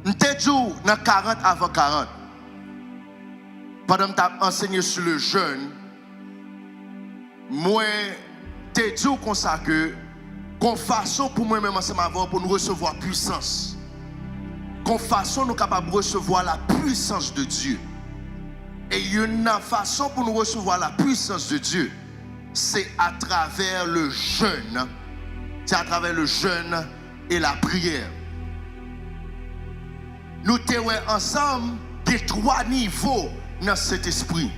M'te dit dans 40 avant 40. Pendant que tu enseigné sur le jeûne, moi, t'ai dit comme ça que, qu'on façon pour moi-même ensemble avant pour nous recevoir puissance. Qu'on façon nous capables de recevoir la puissance de Dieu. Et il y a une façon pour nous recevoir la puissance de Dieu, c'est à travers le jeûne. C'est à travers le jeûne et la prière. Nous sommes ensemble des 3 niveaux dans cet esprit.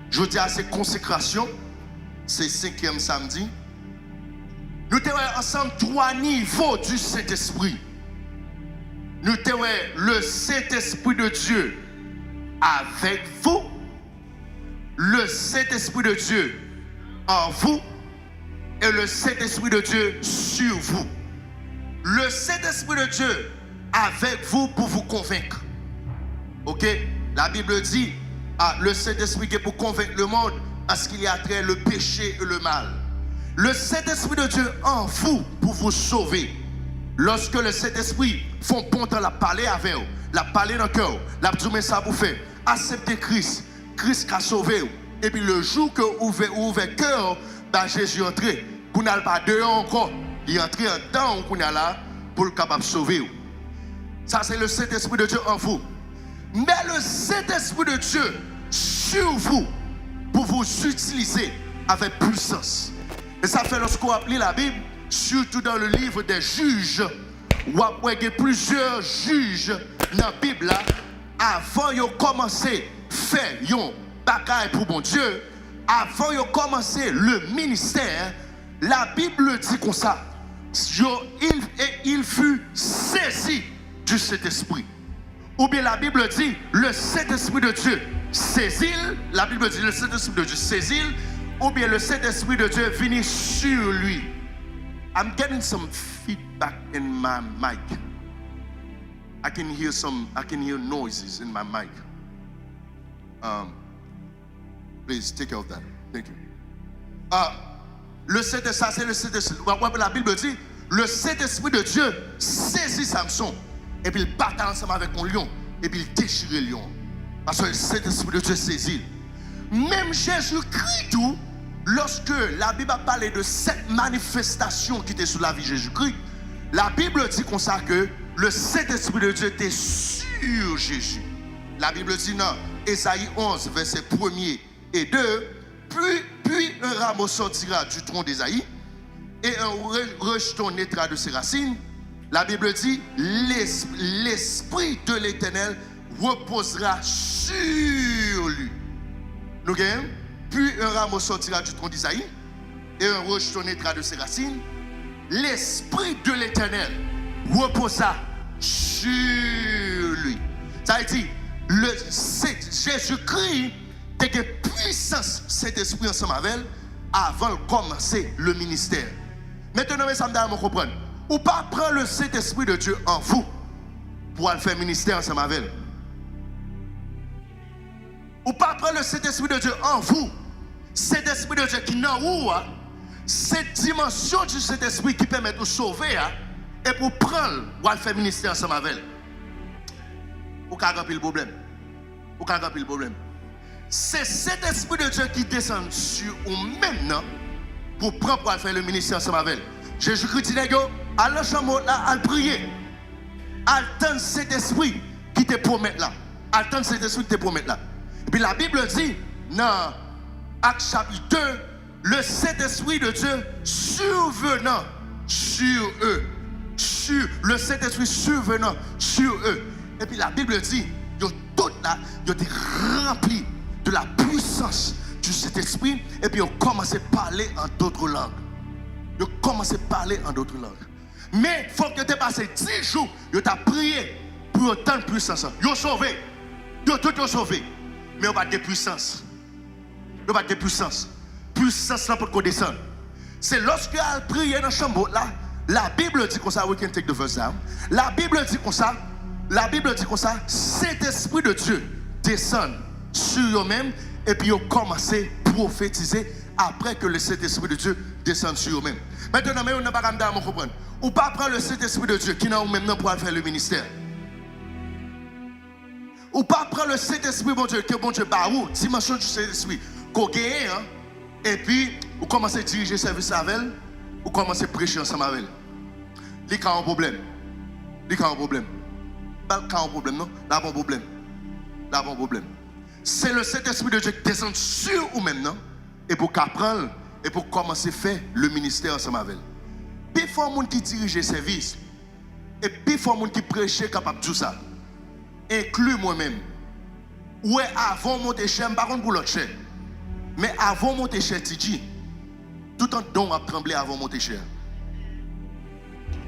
Je dis à c'est consécration, c'est 5e samedi. Nous sommes ensemble 3 niveaux du Saint-Esprit. Nous sommes le Saint-Esprit de Dieu avec vous, le Saint-Esprit de Dieu en vous et le Saint-Esprit de Dieu sur vous. Le Saint-Esprit de Dieu avec vous pour vous convaincre. Ok? La Bible dit, le Saint-Esprit qui est pour convaincre le monde à ce qu'il y a trait le péché et le mal. Le Saint-Esprit de Dieu en vous pour vous sauver. Lorsque le Saint-Esprit font bon temps la parler avec vous, la parler dans le cœur, la dit ça vous fait accepter Christ, Christ qui a sauvé vous. Et puis le jour que vous ouvrez le cœur, ben Jésus est entré. Vous n'avez pas dehors encore, il est entré en temps où vous êtes là pour le capable de sauver vous. Ça c'est le Saint-Esprit de Dieu en vous. Mais le Saint-Esprit de Dieu sur vous pour vous utiliser avec puissance. Et ça fait lorsqu'on lit la Bible, surtout dans le livre des juges, où il y a plusieurs juges dans la Bible là, avant de commencer à faire un bagaille pour mon Dieu, avant de commencer le ministère, la Bible dit comme ça, il fut saisi du Saint-Esprit. Ou bien la Bible dit, le Saint-Esprit de Dieu saisit, la Bible dit, le Saint-Esprit de Dieu saisit, ou bien le Saint-Esprit de Dieu finit sur lui. I'm getting some feedback in my mic. I can hear noises in my mic. Please take care of that. Thank you. Le Saint-Esprit, ça c'est le Saint-Esprit. La Bible dit, le Saint-Esprit de Dieu saisit Samson. Et puis il battait ensemble avec un lion. Et puis il déchirait le lion. Parce que le Saint-Esprit de Dieu saisit. Même Jésus-Christ, tout, lorsque la Bible a parlé de cette manifestation qui était sous la vie de Jésus-Christ, la Bible dit comme ça que le Saint-Esprit de Dieu était sur Jésus. La Bible dit dans Ésaïe 11, versets 1er et 2, puis un rameau sortira du tronc d'Ésaïe et un rejeton naîtra de ses racines. La Bible dit, l'Esprit de l'Éternel reposera sur lui. Nous gagnons. Puis un rameau sortira du tronc d'Isaïe et un rejeton naîtra de ses racines. L'Esprit de l'Éternel reposa sur lui. Ça veut dire, Jésus-Christ a une puissance, cet esprit ensemble avec elle, avant de commencer le ministère. Maintenant, ça me donne à comprendre. Ou pas prendre le Saint-Esprit de Dieu en vous pour aller faire ministère ensemble avec elle. Ou pas prendre le Saint-Esprit de Dieu en vous. Saint-Esprit de Dieu qui est en vous, cette dimension du Saint-Esprit qui permet de sauver et pour prendre pour aller faire ministère ensemble avec elle. Ou qu'à remplir le problème. Ou qu'à remplir le problème. C'est cet esprit de Dieu qui descend sur vous-même pour prendre pour aller faire le ministère ensemble avec elle. Jésus-Christ dit, à la chambre là, à prier. Attends cet esprit qui te promet là. Attends cet esprit qui te promet là. Et puis la Bible dit, dans Actes chapitre 2, le Saint-Esprit de Dieu survenant sur eux. Sur le Saint-Esprit survenant sur eux. Et puis la Bible dit, ils ont tout là, ils ont été remplis de la puissance du Saint-Esprit. Et puis ils ont commencé à parler en d'autres langues. Ils ont commencé à parler en d'autres langues. Mais il faut que tu aies passé 10 jours, ils ont prié pour autant de puissance. Ils ont sauvé. Ils ont tout sauvé. Mais on va de puissance. On va de puissance. Puissance là pour qu'on descende. C'est lorsque elle prié dans la chambre là, la Bible dit comme ça, we can take the verse down. La Bible dit comme ça, cet esprit de Dieu descend sur eux-mêmes et puis ils ont commencé à prophétiser après que le Saint-Esprit de Dieu descend sur eux-mêmes. Maintenant, on n'a pas comprendre. Ou pas prendre le Saint-Esprit de Dieu qui est en vous-même pour faire le ministère. ou pas prendre le Saint-Esprit, bon Dieu, que bon Dieu, bah, ou, dimension du Saint-Esprit, qu'on gagne, hein, et puis, vous commencez à diriger le service avec elle, vous commencez à prêcher ensemble avec elle. Il y a un problème. Il y a un problème. Pas un problème, non? Là, il y a un problème. Là, il y a un problème. C'est le Saint-Esprit de Dieu qui descend sur vous maintenant, et pour qu'apprendre, et pour commencer à faire le ministère ensemble avec elle. Puis, il faut un monde qui dirige le service. Et puis, il faut un monde qui prêche capable de tout ça. Inclus moi-même. Ouais, avant monter cher, par contre pour l'autre cher. Mais avant monter cher, Tidji, tout en don a tremblé avant monter cher.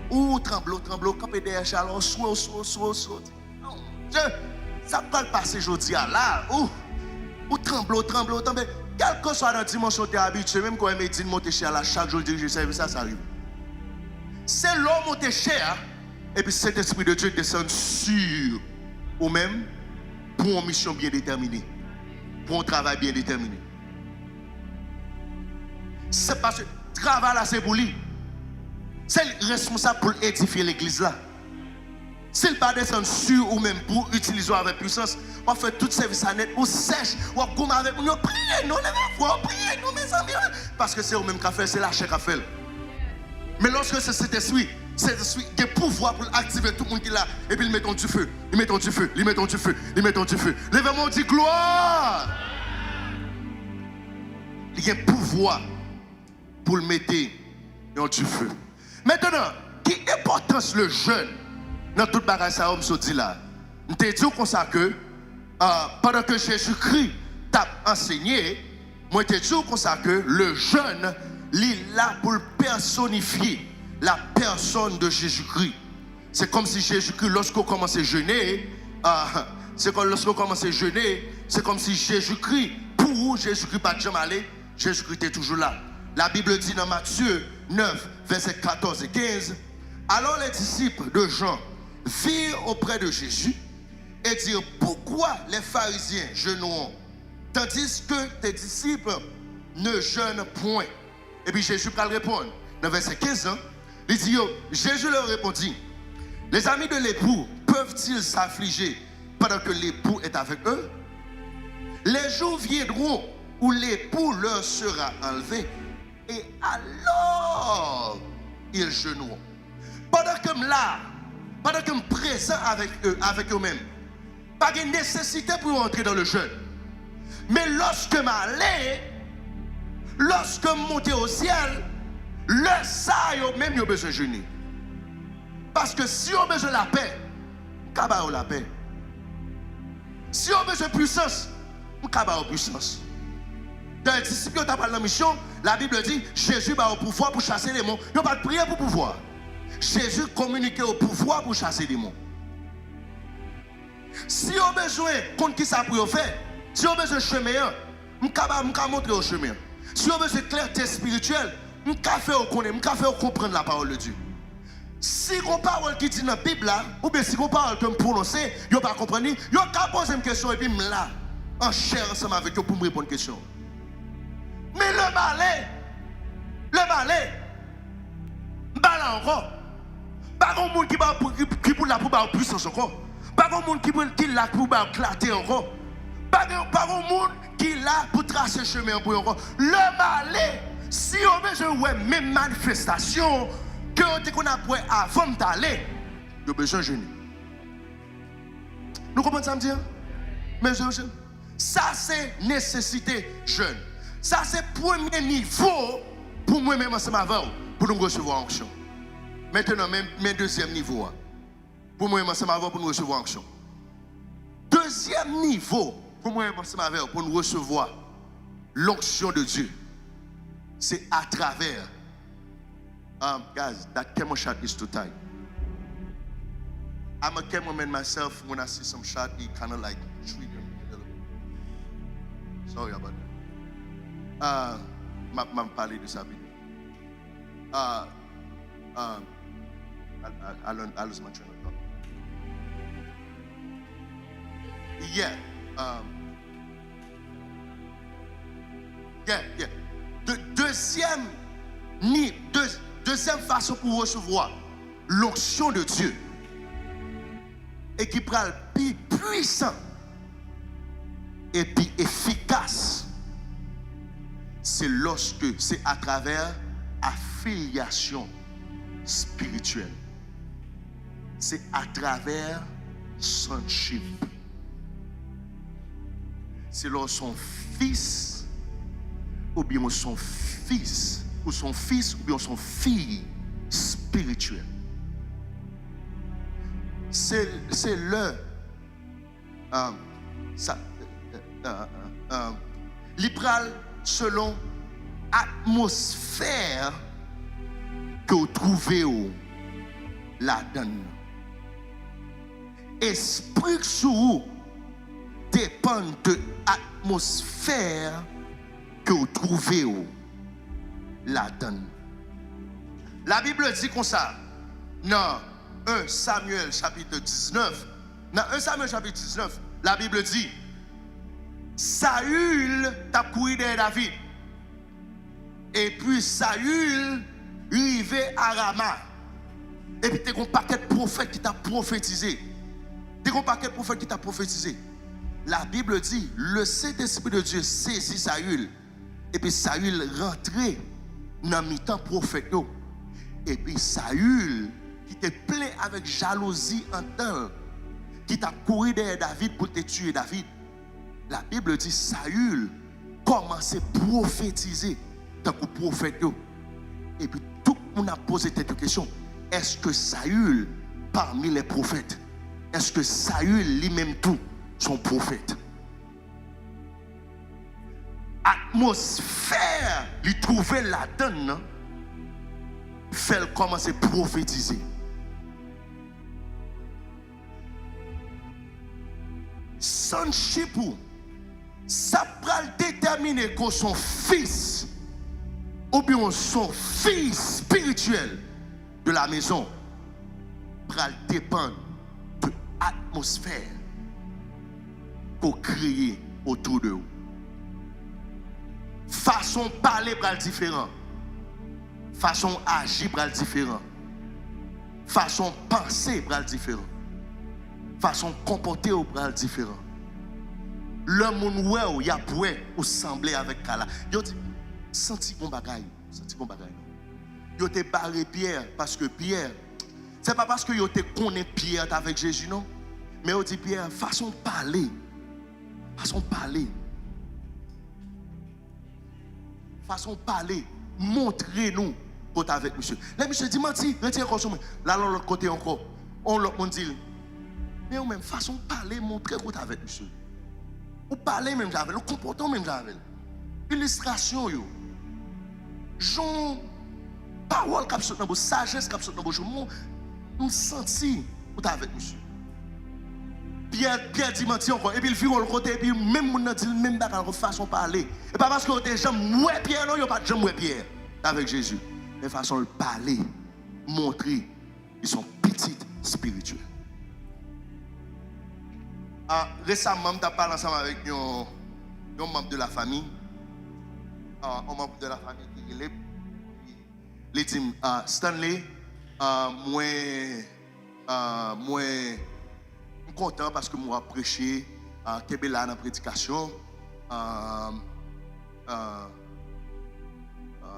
Ou tremble, campé derrière chalon, soit. Ça peut passer aujourd'hui là. Ou tremble. Quel que soit la dimension tu es habitué, même quand on dit monter cher là, chaque jour dirige le service, ça arrive. C'est l'homme monter cher, et puis cet esprit de Dieu descend sur ou même pour une mission bien déterminée, pour un travail bien déterminé. C'est parce que le travail là, c'est pour lui. C'est responsable pour édifier l'église là. S'il ne pas descendre sur ou même pour utiliser avec puissance, on fait tout service à net, on sèche, on gomme avec nous, priez, nous, priez, nous, mes amis. Parce que c'est au même qu'a fait, c'est la chair qu'a fait. Mais lorsque c'est cet esprit qui a pouvoir pour activer tout le monde qui est là, et puis ils mettent du feu, ils mettent du feu. Lèvez-moi, on dit gloire. Il y a pouvoir pour le mettre dans du feu. Maintenant, qui importance le jeûne dans toute bagage ça, on se dit là. Je te dis comme ça que pendant que Jésus-Christ t'a enseigné, moi je te dis comme ça que le jeûne, il est là pour personnifier la personne de Jésus-Christ. C'est comme si Jésus-Christ, lorsqu'on commence à jeûner, c'est comme si Jésus-Christ, pour où Jésus-Christ pas jamais allé, Jésus-Christ était toujours là. La Bible dit dans Matthieu 9, versets 14 et 15, alors les disciples de Jean virent auprès de Jésus et dirent, pourquoi les pharisiens jeûnent tandis que tes disciples ne jeûnent point? Et puis Jésus va répondre. Dans verset 15, il dit, Jésus leur répondit, les amis de l'époux peuvent-ils s'affliger pendant que l'époux est avec eux? Les jours viendront où l'époux leur sera enlevé et alors ils jeûneront. Pendant que je suis présent avec eux-mêmes, pas de nécessité pour entrer dans le jeûne. Mais lorsque je m'allais, lorsque je montais au ciel, le ça, même yo besoin de jeûner. Parce que si on a besoin de la paix, on a la paix. Si on a besoin de puissance, on a la puissance. Dans les disciples qui ont parlé de la mission, la Bible dit Jésus a le pouvoir pour chasser les démons. Il n'y a pas de prière pour pouvoir. Jésus communiquait au pouvoir pour chasser les démons. Si on a besoin de qui ça pour faire, si on a besoin de chemin, on peut montrer au chemin. Si on a besoin de clarté spirituelle, on peut comprendre la parole de Dieu. Si on parole qui dit dans la Bible, ou bien si on parle que me prononcer, vous ne pas comprendre, vous pouvez poser une question et puis me là, en chair ensemble avec vous pour me répondre à une question. Mais le malin, là encore. Pas de monde qui pour la pour puissance encore. Pas de monde qui là pour clarté encore. Pas de monde qui là pour tracer le chemin pour encore. Le malin, si on veut jouer même manifestation que qu'on a pour avant d'aller, il a besoin de jeûner. Nous comprenons ça me dire? Mais ça c'est nécessité jeûne. Ça c'est premier niveau pour moi-même ensemble avant pour nous recevoir onction. Maintenant même deuxième niveau pour moi-même ensemble avant pour nous recevoir onction. Deuxième niveau pour moi-même ensemble avant pour nous recevoir l'onction de Dieu. C'est à travers guys, that camera shot is too tight. I'm a cameraman myself. When I see some shot, it kind of like trigger me a little bit. Sorry about that. M'a parlé de ça. I lose my train of thought. Yeah. Deuxième façon pour recevoir l'onction de Dieu et qui prend le plus puissant et puis efficace, c'est lorsque c'est à travers affiliation spirituelle. C'est à travers sonship. C'est lorsque son fils ou bien son fils ou bien son fille spirituelle. C'est le libéral selon atmosphère que vous trouvez la donne. Esprit sur vous dépend de l'atmosphère que vous trouvez la donne. La Bible dit comme ça dans 1 Samuel chapitre 19. Dans 1 Samuel chapitre 19, la Bible dit Saül t'a couru derrière David. Et puis Saül arrivé à Rama. Et puis t'es un paquet de prophètes qui t'a prophétisé. T'es un paquet de prophètes qui t'a prophétisé. La Bible dit, le Saint-Esprit de Dieu saisit Saül. Et puis Saül rentrait dans le mi-temps prophète. Et puis Saül, qui était plein avec jalousie en temps, qui t'a couru derrière David pour te tuer David. La Bible dit, Saül commençait à prophétiser tant que prophète. Et puis tout le monde a posé cette question. Est-ce que Saül, parmi les prophètes, est-ce que Saül lui-même tout son prophète? Atmosphère, lui trouver la donne, fait commencer à prophétiser. Sonship, ça va déterminer que son fils ou bien son fils spirituel de la maison va dépendre de l'atmosphère qu'on crée autour de vous. Façon de parler va être différente. Façon d'agir va être différente. Façon de penser va être différente. Façon de comporter va être différente. Le monde où il y a pour ou sembler avec Kala. Yo dit senti bon bagaille, senti bon bagaille. Yo te barré Pierre parce que Pierre, c'est pas parce que yo te connaît Pierre avec Jésus non, mais yo dit Pierre façon de parler. Façon de parler. Façon de parler, montrez-nous côté avec monsieur. Là monsieur dit menti, retire consommer. Là l'autre côté encore, on l'autre monde dit mais ou même façon de parler, montrer côté avec monsieur. Ou parler même avec, ou comportement même avec. Illustration yo. Jean parole qui dans vos sagesse qui dans vos jours, on senti côté avec monsieur. Pierre dit menti encore et puis il vire le côté et puis même mon dit même bagarre façon parler. Et pas parce que des gens ouais Pierre non, yo pas de gens ouais Pierre avec Jésus. Mais façon de parler, montrer ils sont petites spirituels. Récemment, je parlé ensemble avec un membre de la famille. Un membre de la famille qui est dit Stanley, moi content parce que moi prêché Kébéla dans la prédication.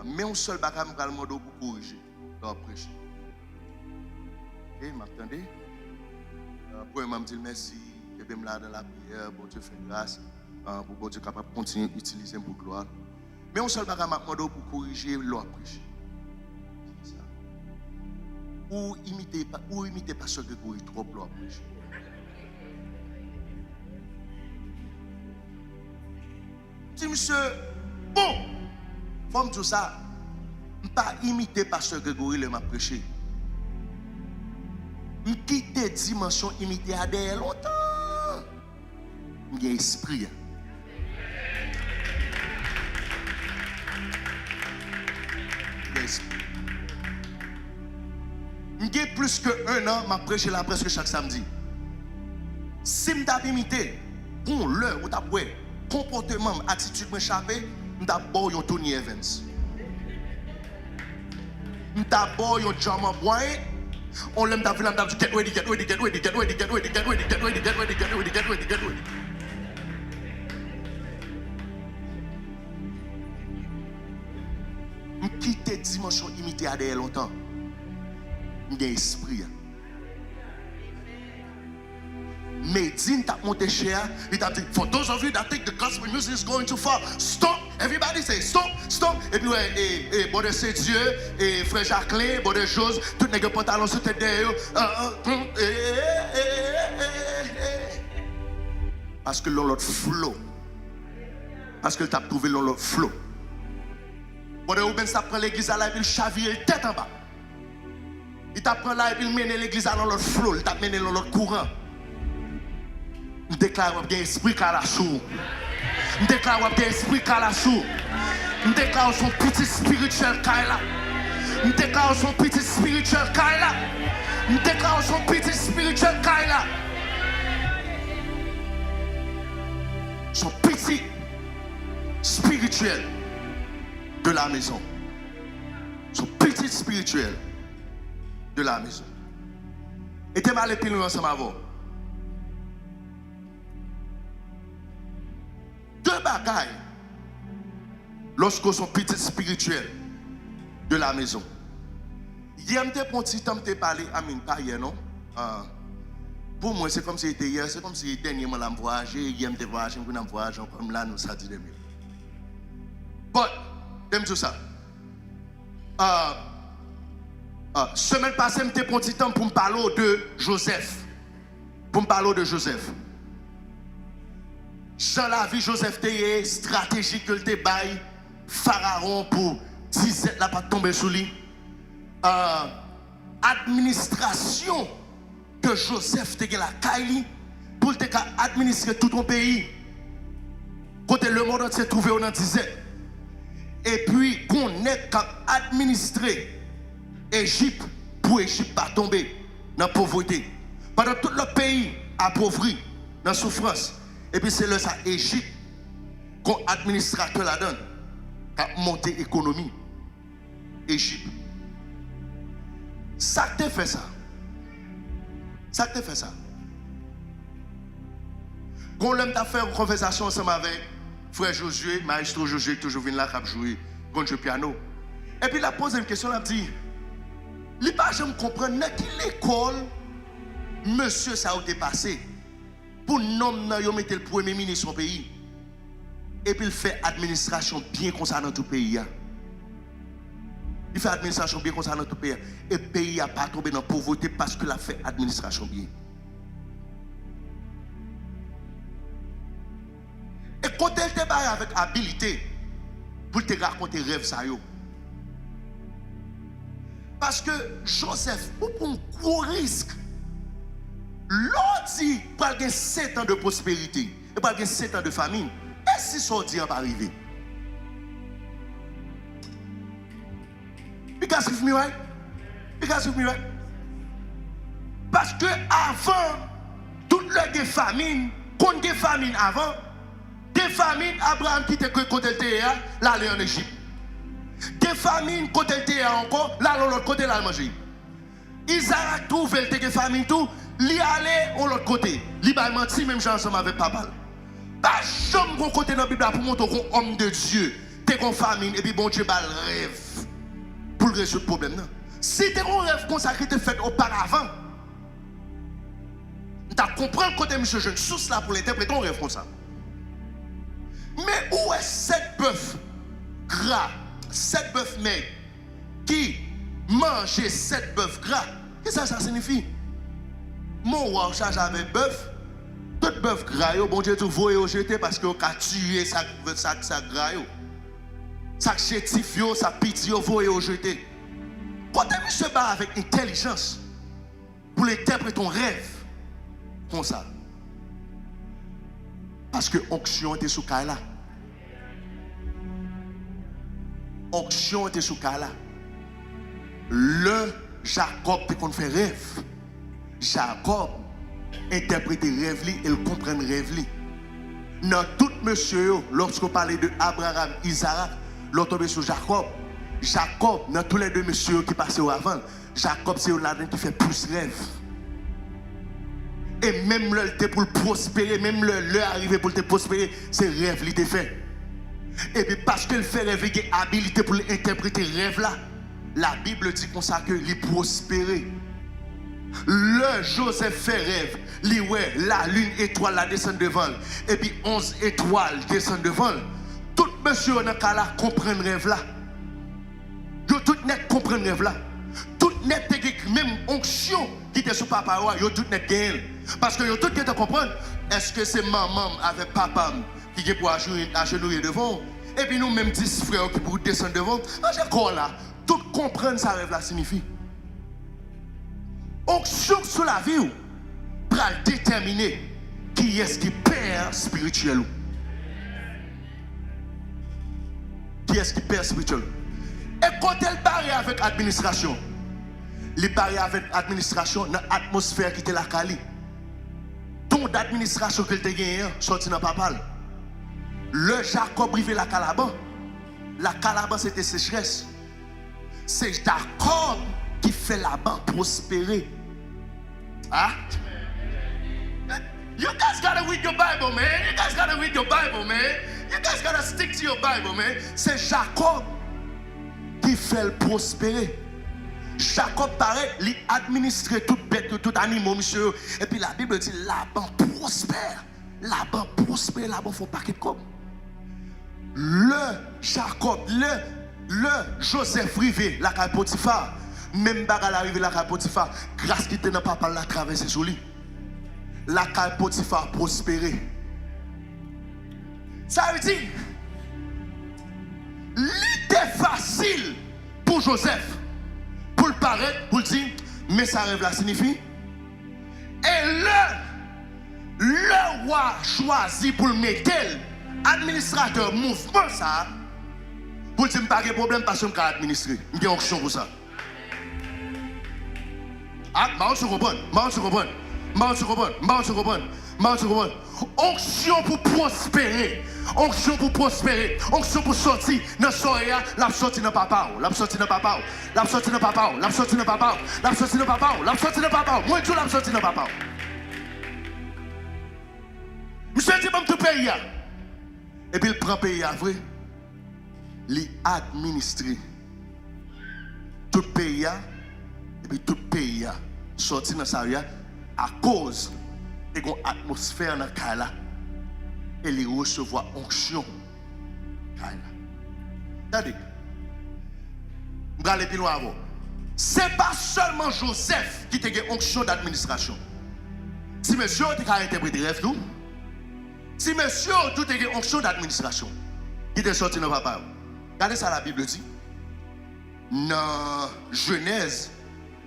Mais un seul bagage je vais demander pour corriger dans prêcher. Et m'attendez. Premièrement, je dis merci. Et bien là dans la prière, bon Dieu fait grâce pour bon Dieu capable de continuer à utiliser pour gloire. Mais un seul bagage je vais demander pour corriger l'autre prêcher. Ou imiter pasteur Grégory trop l'autre prêcher. Dis monsieur, bon, faut me dire ça. Je ne pas imiter pasteur Grégory le m'a prêché. Je quitte dimension imiter à derrière longtemps. Je suis esprit. J'ai plus que 1 an, je prêche là presque chaque samedi. Si je t'ai imité, pour l'heure où tu as comportement, attitude m'échapper, je t'ai Tony Evans. Je t'ai John Boy. On l'aime d'appeler get ready. dimension imitée à derrière longtemps. Il y a esprit. Medine t'a monté cher. Il t'a dit, for those of you that think the gospel music is going too far, stop. Everybody say stop, stop. Et puis ouais, bon de c'est Dieu, et frère Jacqueline, bon de choses, tout les pantalons sur tête derrière. Parce que l'autre flow. Parce que t'a trouvé l'autre flow. Bon de ou ben ça prend l'église à la ville chavire tête en bas. Il t'apprend là et puis il mène l'église à l'autre flow, il t'a mené dans l'autre courant. Je déclare qu'il y a un esprit Kalachou. Je déclare qu'il y a un esprit Kalachou. Je déclare son petit spirituel Kaila. Je déclare son petit spirituel Kaila. Je déclare son petit spirituel Kaila. Son petit spirituel de la maison. Son petit spirituel de la maison. Et t'es mal épilé ensemble avant. Deux bagailles lorsqu'on sont petits spirituels de la maison. Hier, je t'ai parlé à mine pas hier, non? Pour moi, c'est comme si c'était hier, c'est comme si dernièrement je voyagé, hier je voyagé, je voyagé, comme là, nous ça dit de mieux. But, j'aime tout ça. Semaine passée, je t'ai pris temps pour me parler de Joseph. Pour me parler de Joseph. Dans la vie, Joseph était stratégique que le bail Pharaon pour 17 la pas tomber sous lui. Administration que Joseph était la Kaili pour administrer tout ton pays. Côté le monde entier trouvé on en disait. Et puis qu'on est administrer Égypte pour Égypte pas tomber dans la pauvreté. Pendant tout le pays appauvri dans la souffrance. Et puis c'est là ça Égypte qu'on administrateur la donne a monté l'économie Égypte. Ça te fait ça. Ça te fait ça. Quand l'homme t'a fait une conversation ensemble avec frère Josué, maestro Josué, toujours venu là qui jouer contre le piano. Et puis il a posé une question, il a dit, il n'a pas jamais compris dans quelle école monsieur ça a été passé. Pour nommer le premier ministre du pays. Et puis il fait administration bien comme ça dans tout le pays. Il fait administration bien comme ça dans tout le pays. Et le pays n'a pas tombé dans la pauvreté parce qu'il a fait administration bien. Et quand elle te bat avec habilité, pour te raconter rêve ça yo. Parce que Joseph, pour un gros risque, l'autre dit qu'il y a 7 ans de prospérité et qu'il y a 7 ans de famine. Est-ce que ça va arriver? You guys with me, right? You guys with me, right? Parce que avant, toute le famine, quand il y a famine avant, des famines, Abraham qui était côté de là, il est en Égypte. Des famines, côté de encore, là, l'autre côté, là, il manger. Isaac trouve des famines, tout. Li aller de l'autre côté. Li ba menti même gens ensemble avec papa. Pas jamais bon côté dans la Bible pour montrer qu'on homme de Dieu, t'es qu'on famine et puis bon Dieu ba le rêve pour résoudre le problème. Si t'es un rêve comme ça qui était fait auparavant, t'as compris le côté monsieur jeune source là pour l'interpréter un rêve comme ça. Mais où est cette bœuf gras, cette bœuf maigre qui mangeait cette bœuf gras? Qu'est-ce que ça signifie? Mon roi charge avec bœuf, tout bœuf gras, bon Dieu, tu voyez jeter parce que vous avez tué ça gras. Ça chétif, ça pitié, vous voyez jeter. Quand tu se bat avec intelligence pour interpréter ton rêve, comme ça. Parce que l'onction était sous Kaila. Onction était sous Kaila. Le Jacob te qu'on fait rêve. Jacob interprète rêve et il comprend rêve. Dans tout monsieur, lorsqu'on parlait de Abraham, Isaac, l'autre tombé sur Jacob. Jacob, dans tous les deux messieurs qui passaient avant, Jacob c'est là qui fait plus rêve. Et même l'heure pour prospérer, même l'heure arrivée pour te prospérer, c'est rêve qui te fait. Et puis parce qu'il fait rêve, il a habilité pour interpréter rêve là. la Bible dit comme ça que il prospérait. Le Joseph fait rêve, li ouais, la lune étoile la descend devant, et puis 11 étoiles descendent devant. Tout monsieur dans cas là comprend rêve là. Yo tout net comprend rêve là. Tout net même onction qui était sur papa yo tout net gagne. Parce que yo tout net comprendre est-ce que c'est maman avec papa qui est pour agenouiller devant et puis nous même 10 frères qui pour descendre devant. Encore là, tout comprendre ça rêve là signifie. Onction sur la vie pour déterminer qui est-ce qui perd spirituel. Qui est-ce qui perd spirituel? Et quand elle barre avec l'administration, les barre avec l'administration dans l'atmosphère qui était la Cali. Ton d'administration que tu as gagné, sorti dans papal. Le Jacob rivé la Calaban. La Calaban c'était sécheresse. C'est Jacob qui fait là-bas prospérer. Ah? You guys gotta read your Bible, man. You guys gotta read your Bible, man. You guys gotta stick to your Bible, man. C'est Jacob qui fait le prospérer. Jacob paraît, il administre toute bête, tout animal, monsieur. Et puis la Bible dit, là-bas prospère. Là-bas prospère, là-bas faut pas qu'il comme. Le Jacob, le Joseph rivé, la caille Potiphar. Même bagarre arrivé la caille Potiphar. Grâce qui était dans papa la traversée sur lui. La caille Potiphar prospérer. Ça veut dire, l'idée facile pour Joseph, pour le paraître, pour le dire, mais ça rêve là signifie. Et le roi choisit pour le mettre, administrateur mouvement ça, pour dire, pas de problème parce que je peux administrer. Je vais option pour ça. Ah, je comprends. Onction pour prospérer. Onction pour prospérer. Onction pour sortir dans soya, la sortie dans papa, la sortie dans papa, la sortie dans papa, la sortie dans papa, la sortie dans papa, la sortie dans papa. Moi tout la sortie dans papa. Monsieur dit bon tout pays. Et puis il prend pays vrai. Il administre tout pays et puis tout pays sorti dans sa vie à cause de une atmosphère dans Kaila et les recevoir onction Kaila. Regardez, je vais aller plus loin avant. Ce n'est pas seulement Joseph qui a une onction d'administration. Si monsieur a interprété rêve tout, si monsieur a une onction d'administration, il est sorti dans papa. Regardez ça la Bible dit. Dans Genèse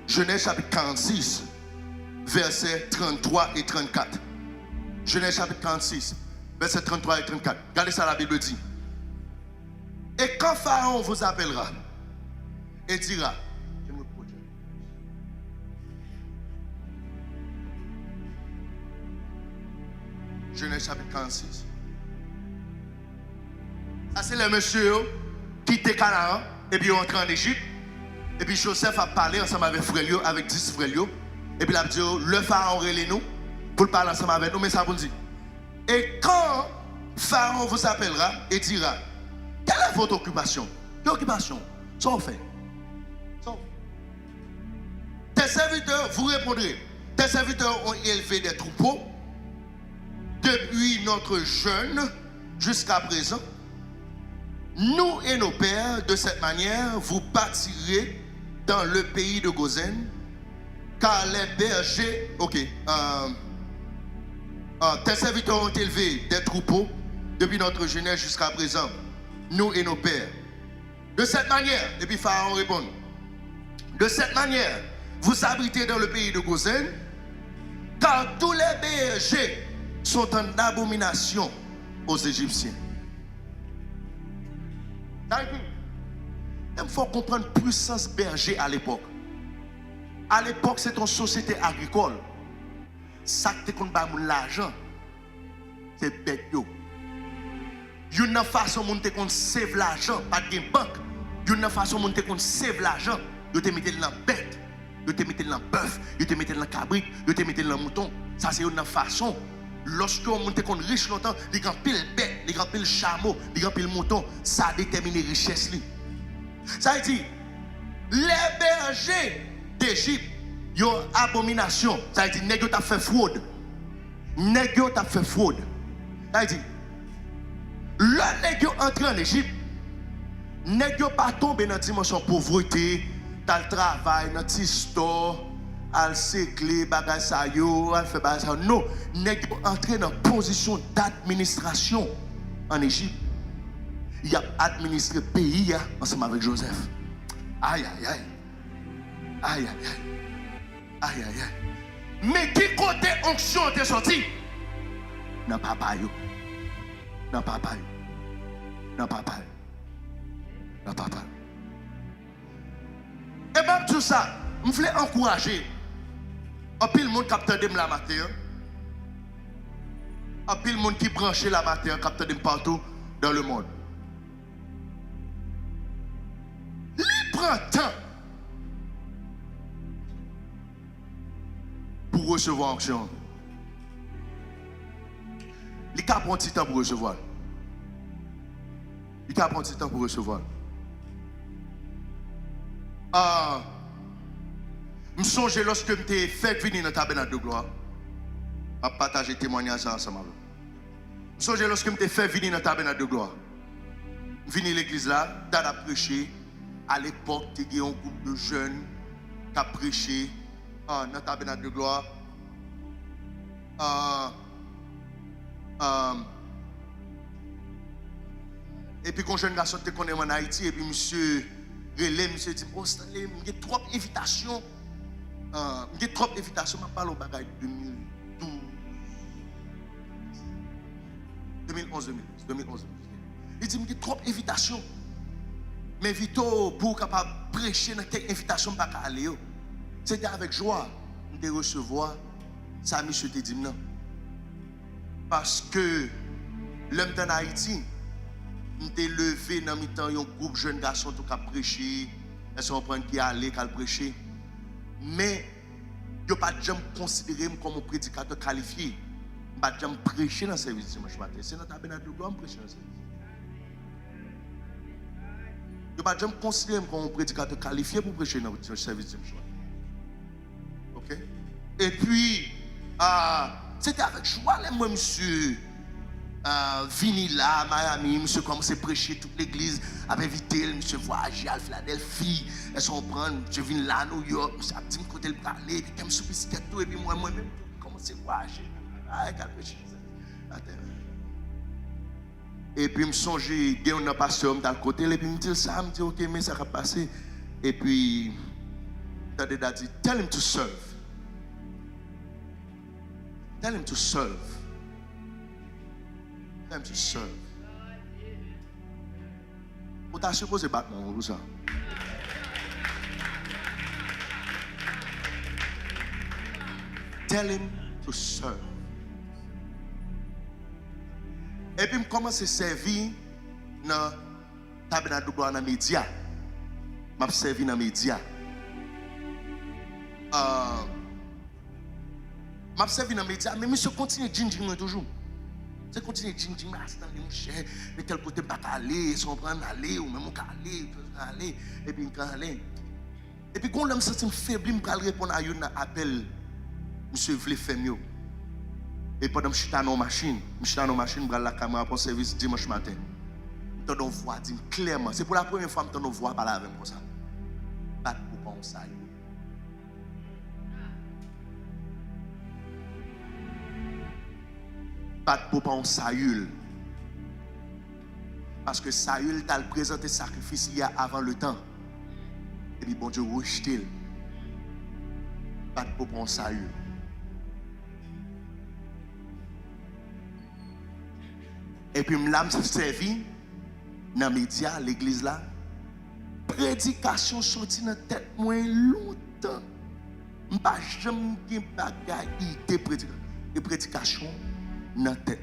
chapitre 46, versets 33 et 34. Genèse chapitre 46, versets 33 et 34. Regardez ça la Bible dit. Et quand Pharaon vous appellera et dira, Genèse chapitre 46. Ça c'est le monsieur qui était Canaan et puis il est entré en Égypte. Et puis Joseph a parlé ensemble avec frère, avec 10 frères. Et puis il a dit, le Pharaon relève nous pour parler ensemble avec nous. Mais ça vous dit. Et quand Pharaon vous appellera et dira, quelle est votre occupation? Quelle occupation? Ça on fait. Tes serviteurs, vous répondrez, tes serviteurs ont élevé des troupeaux depuis notre jeûne jusqu'à présent. Nous et nos pères, de cette manière, vous bâtirez dans le pays de Gozen, car les bergers, tes serviteurs ont élevé des troupeaux depuis notre jeunesse jusqu'à présent, nous et nos pères. De cette manière, et puis Pharaon répond, de cette manière, vous habitez dans le pays de Gozen, car tous les bergers sont en abomination aux Égyptiens. Il faut comprendre la puissance berger à l'époque. À l'époque, c'est une société agricole. Ça qui te donne l'argent, c'est bête. Il y a une façon de te sauver l'argent, pas de banque. Il y a une façon de te sauver l'argent, de te mettre dans la bête, de te mettre dans le bœuf, de te mettre dans le cabri, de te mettre dans le mouton. Ça, c'est une façon. Lorsque on est riche longtemps, il y a pile bête, il y a pile chameau, il y a pile mouton, ça détermine la richesse. Ça veut dire, Les bergers d'Égypte, ils ont abomination. Ça veut dire, nèg yo t'a fait fraude. Nèg yo t'a fait fraude. Ça veut dire, le nèg yo entré en Égypte, nèg yo pas tombé dans dimension pauvreté, t'as le travail, dans petit store, al séclé, bagay sa yo, al fait bagay sa yo. Non, nèg yo entré dans position d'administration en Égypte. Il a administré le pays ensemble avec Joseph. Aïe, aïe, aïe. Aïe, aïe, aïe. Aïe, aïe, aïe. Mais qui côté onction t'es sorti? Dans papa yo. Dans papa yo. Dans papa yo. Dans papa yo. Et même tout ça, je voulais encourager. Un pile monde capteur de la matière. Un pile monde qui branché la matière capteur de partout dans le monde. Il prend temps pour recevoir l'onction. Il prend un petit temps pour recevoir. Il prend un petit temps pour recevoir. Je me songe lorsque je t'ai fait venir dans le tabernacle de gloire. Je vais partager témoignage ensemble. Je me songe lorsque je t'ai fait venir dans le tabernacle de gloire. Je venir à l'église là, dans prêcher. À l'époque, il y a un groupe de jeunes qui a prêché dans le tabernacle de gloire. Et puis quand jeune garçon te connaît en Haïti, et puis monsieur relais, monsieur dit, oh Stanley, il y a trop d'invitations. Il y a trop d'invitations, je parle au bagage 2012. 2011. Il dit, il y a trop d'invitations. Mais Vito, pour capable prêcher dans quelques invitations, pas aller. C'était avec joie de recevoir ça, monsieur te dit non. Parce que l'homme en Haïti, m'était levé dans mi-temps un groupe de jeunes garçons qui ont prêché, ils sont prendre qui aller qui prêcher. Mais je ne pas jamais considéré comme un prédicateur qualifié. Je ne pas jamais prêcher dans le service dimanche matin. C'est notre tabernacle de gloire prêcher dans le service. Je ne pas jamais considéré comme un prédicateur qualifié pour prêcher dans le service dimanche matin. OK? Et puis c'était avec joie, moi, monsieur. Vini là, Miami, monsieur commence à prêcher toute l'église, avait invité, monsieur voyager à Philadelphie, elles sont prendre, monsieur vini là à New York, monsieur a petit côté le parler, puis comme sous tout, et puis moi-même, commence à voyager, et puis je me songe, il y a un pasteur dans le côté, et puis je me dis ça, je me dis ok, mais ça va passer, et puis, il a dit, tell him to serve. Tell him to serve. Tell him to serve. Vous t'as supposé battre mon ça. Tell him to serve. Et puis, je commence à servir dans le tabernacle de gloire dans les médias. Je servi dans les médias. Je servi dans les médias, mais je continue à toujours. Je continue à c'est dans les cher, mais tel côté pas aller, si on prend aller, ou même on aller, et puis on aller. Et puis quand je me sens faible, je vais répondre à un appel, monsieur voulait faire mieux. Et pendant que je suis dans la machine, je vais la caméra pour le service dimanche matin. Je te voix, dis clairement, c'est pour la première fois que je te voix parler avec moi. Pas de pour pas ça. Pas de pour pas Saül. Parce que Saül t'a présenté sacrifice avant le temps. Et puis bon Dieu rejeté. Pas de pour pas Saül. Et puis je me servi dans les médias, l'église là. Prédication sortie dans la tête moi longtemps. Je n'ai pas jamais de prédication dans la tête.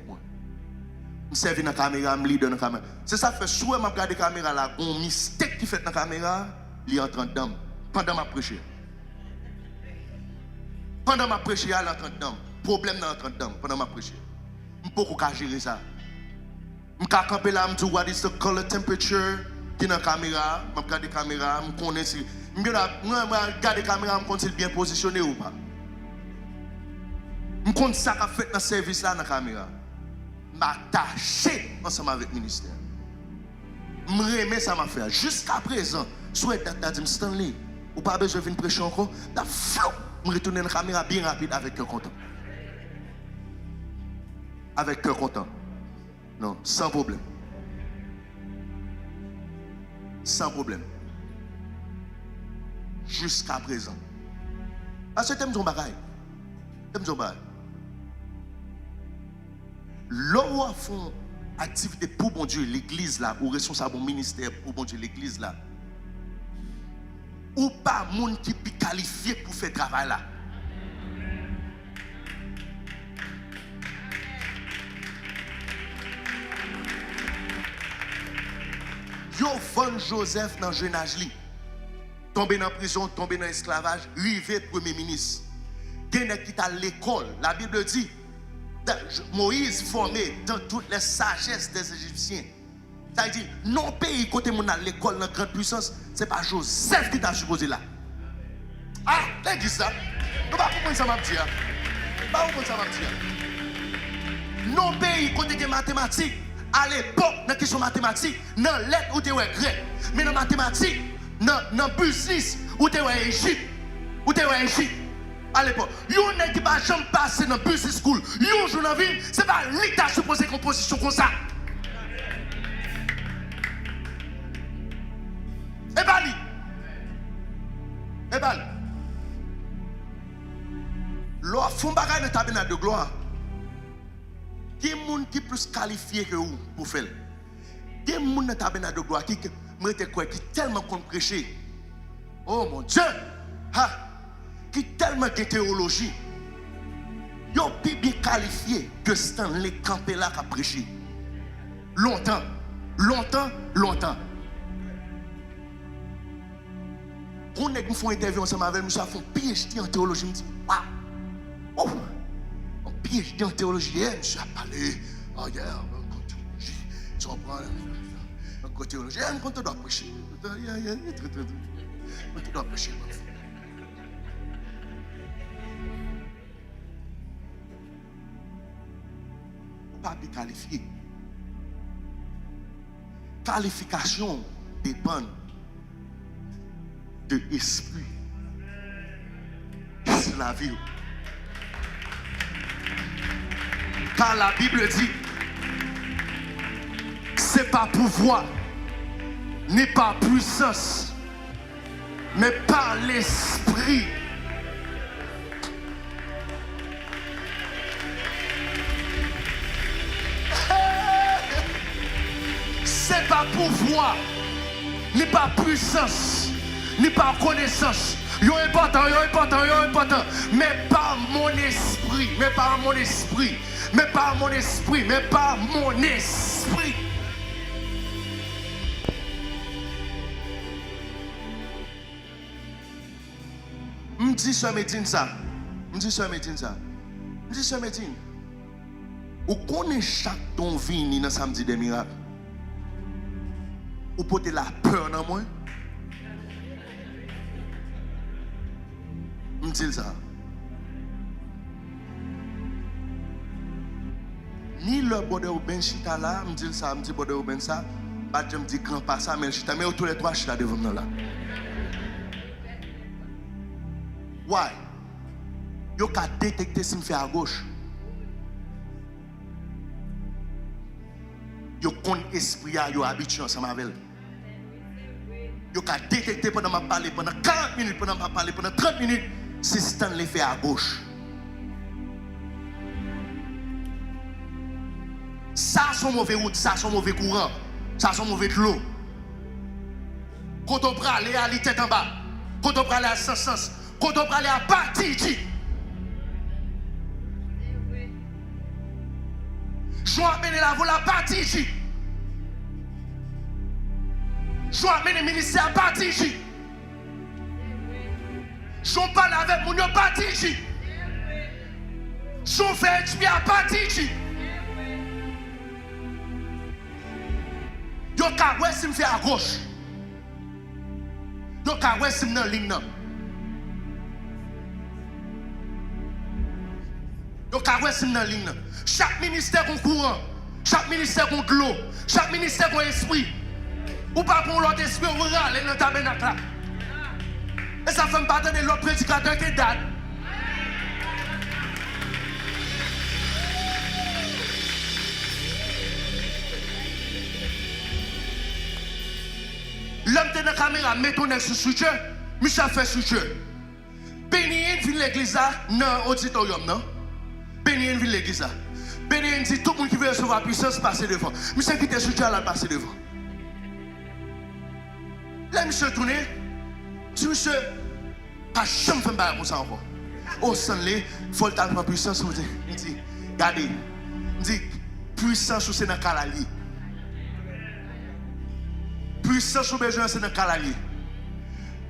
Je servi dans la caméra, je lis dans la caméra. C'est ça fait soit je regarde la caméra là, un mystère qui fait dans la caméra, il entre dedans pendant ma prêcher. Pendant ma prêcher, il entre dedans. Problème dans entre dedans pendant ma prêcher. Je ne peux pas gérer ça. Je peux camper là, je dis what is the color temperature qui est dans la caméra, je regarde la caméra, je connais si Je regarde la caméra, je compte bien positionné ou pas. Je compte ça qu'a fait dans le service là dans la caméra. Je m'attache ensemble avec le ministère. Je remets ça m'a fait. Jusqu'à présent, souhaite d'être dit Stanley, ou pas besoin de venir prêcher encore, je retourne dans la caméra bien rapide avec cœur content. Avec cœur content. Non, sans problème. Sans problème. Jusqu'à présent. Parce que t'aimes ton bagage. T'aimes ton bagage. L'on font activité pour bon Dieu, l'église là, ou responsable ministère pour bon Dieu, l'église là. Ou pas monde qui est qualifié pour faire travail là. Yo Van Joseph dans le jeune âge li. Tombé dans la prison, tombé dans l'esclavage, rivé premier ministre. Quelqu'un qui est à l'école, la Bible dit, Moïse formé dans toutes les sagesses des Égyptiens. Ça veut dire, non pays côté mon à l'école dans grande puissance, ce n'est pas Joseph qui t'a supposé là. Ah, t'as dit ça? Tu vas comprendre ça m'a dit. Pas comprendre ça m'a dit. Non pays côté des mathématiques, à l'époque, dans la question mathématique, dans lettres où tu es grec, mais dans mathématiques, dans business où tu es Égypte, où tu es Égypte. À l'époque, yon n'est qui va jamais passer dans business school. Yon joue dans la ville, c'est pas l'État supposé qu'on position comme ça. Et bali. Et bali. L'on font bagay dans tabernacle de gloire. Qui est monde qui plus qualifié que vous pour faire? Qui est monde dans tabernacle de gloire qui tellement qu'on prêcher? Oh mon Dieu! Ha! Qui tellement de théologie, ils sont plus bien qualifiés que Stanley Campbell qui a prêché. Longtemps, longtemps, longtemps. Quand on fait une interview ensemble avec nous, nous avons un PhD en théologie. Je me dis, waouh! Oh! Un PhD en théologie, monsieur a parlé. Oh, yeah, en théologie. Tu comprends? En théologie, quand tu dois prêcher. Tu dois prêcher. Pas qualifié. Qualification dépend de l'esprit. C'est la vie. Car la Bible dit, c'est pas pouvoir, n'est pas puissance, mais par l'esprit. C'est pas pouvoir, ni pas puissance, ni pas connaissance. Yo important, mais pas mon esprit, mais pas mon esprit, mais pas mon esprit, mais pas mon esprit. M'dis ça Médine ça. Ou connaît chaque ton vini dans samedi des miracles. Ou porter la peur dans moi. M'dis ça. Ni le bode ou ben chita là, m'dis ça, m'dis bode ou ben ça, pas je me dis grand pas ça mais chita mais tous les trois chita devant nous là. Why? Yo ka détecter si me fait à gauche. Yo connaît esprit yo habitué ensemble avec. Yo ka détecter pendant m'a parler pendant 40 minutes pendant m'a parler pendant 30 minutes si Stanley fait à gauche. Ça son mauvais route, ça son mauvais courant, ça son mauvais l'eau. Quand on prend aller à la tête en bas, quand on prend aller à sens, quand on prend aller à partir. Je vais amener la voie à partir. Je vais amener le ministère à partir. Je vais parler avec mon à partir. Je vais faire expier à partir. Yo ka ouais si me fait à gauche. Donc, à ouais, c'est dans ligne. Donc, à ouais, c'est dans ligne. Chaque ministère a courant. Chaque ministère a de l'eau. Chaque ministère a esprit. Ou pas pour l'autre esprit, on va aller dans le tabernacle. Et ça fait pas de l'autre prédicateur qui date. L'homme de la caméra met ton ex sur Dieu, Michel fait sur Dieu. Bénien vient l'église dans l'auditorium, non? Bénien vient l'église. Bénien dit tout le monde qui veut recevoir la puissance, passer devant. Michel qui était sur Dieu, là, passer devant. Là, Michel tourne, dit Michel, pas jamais fait un comme ça encore. Au sein de il faut le temps de puissance. Il dit, regardez, il dit, puissance, c'est dans le calali. Puissance ou besoin c'est dans le calali.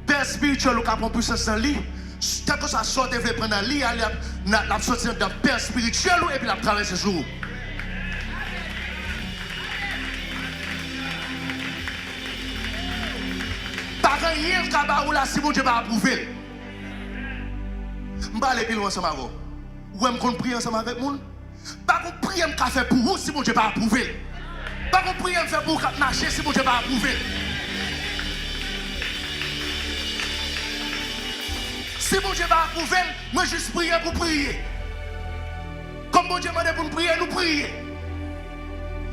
Père spirituel ou capon puissance dans lui. Tant que ça sort de prendre dans lui, la sortir dans père spirituel et puis la traverser jour. Par rien que ou là si mon Dieu va approuver. Je vais aller plus loin ensemble avec vous. Ou je vais prier ensemble avec vous. Pas qu'on prie un café pour vous si mon Dieu va approuver. Pas qu'on prie un faire pour marcher si mon Dieu va approuver. Si mon Dieu va approuver, moi juste prier pour prier. Comme mon Dieu m'a dit pour nous prier, nous prier.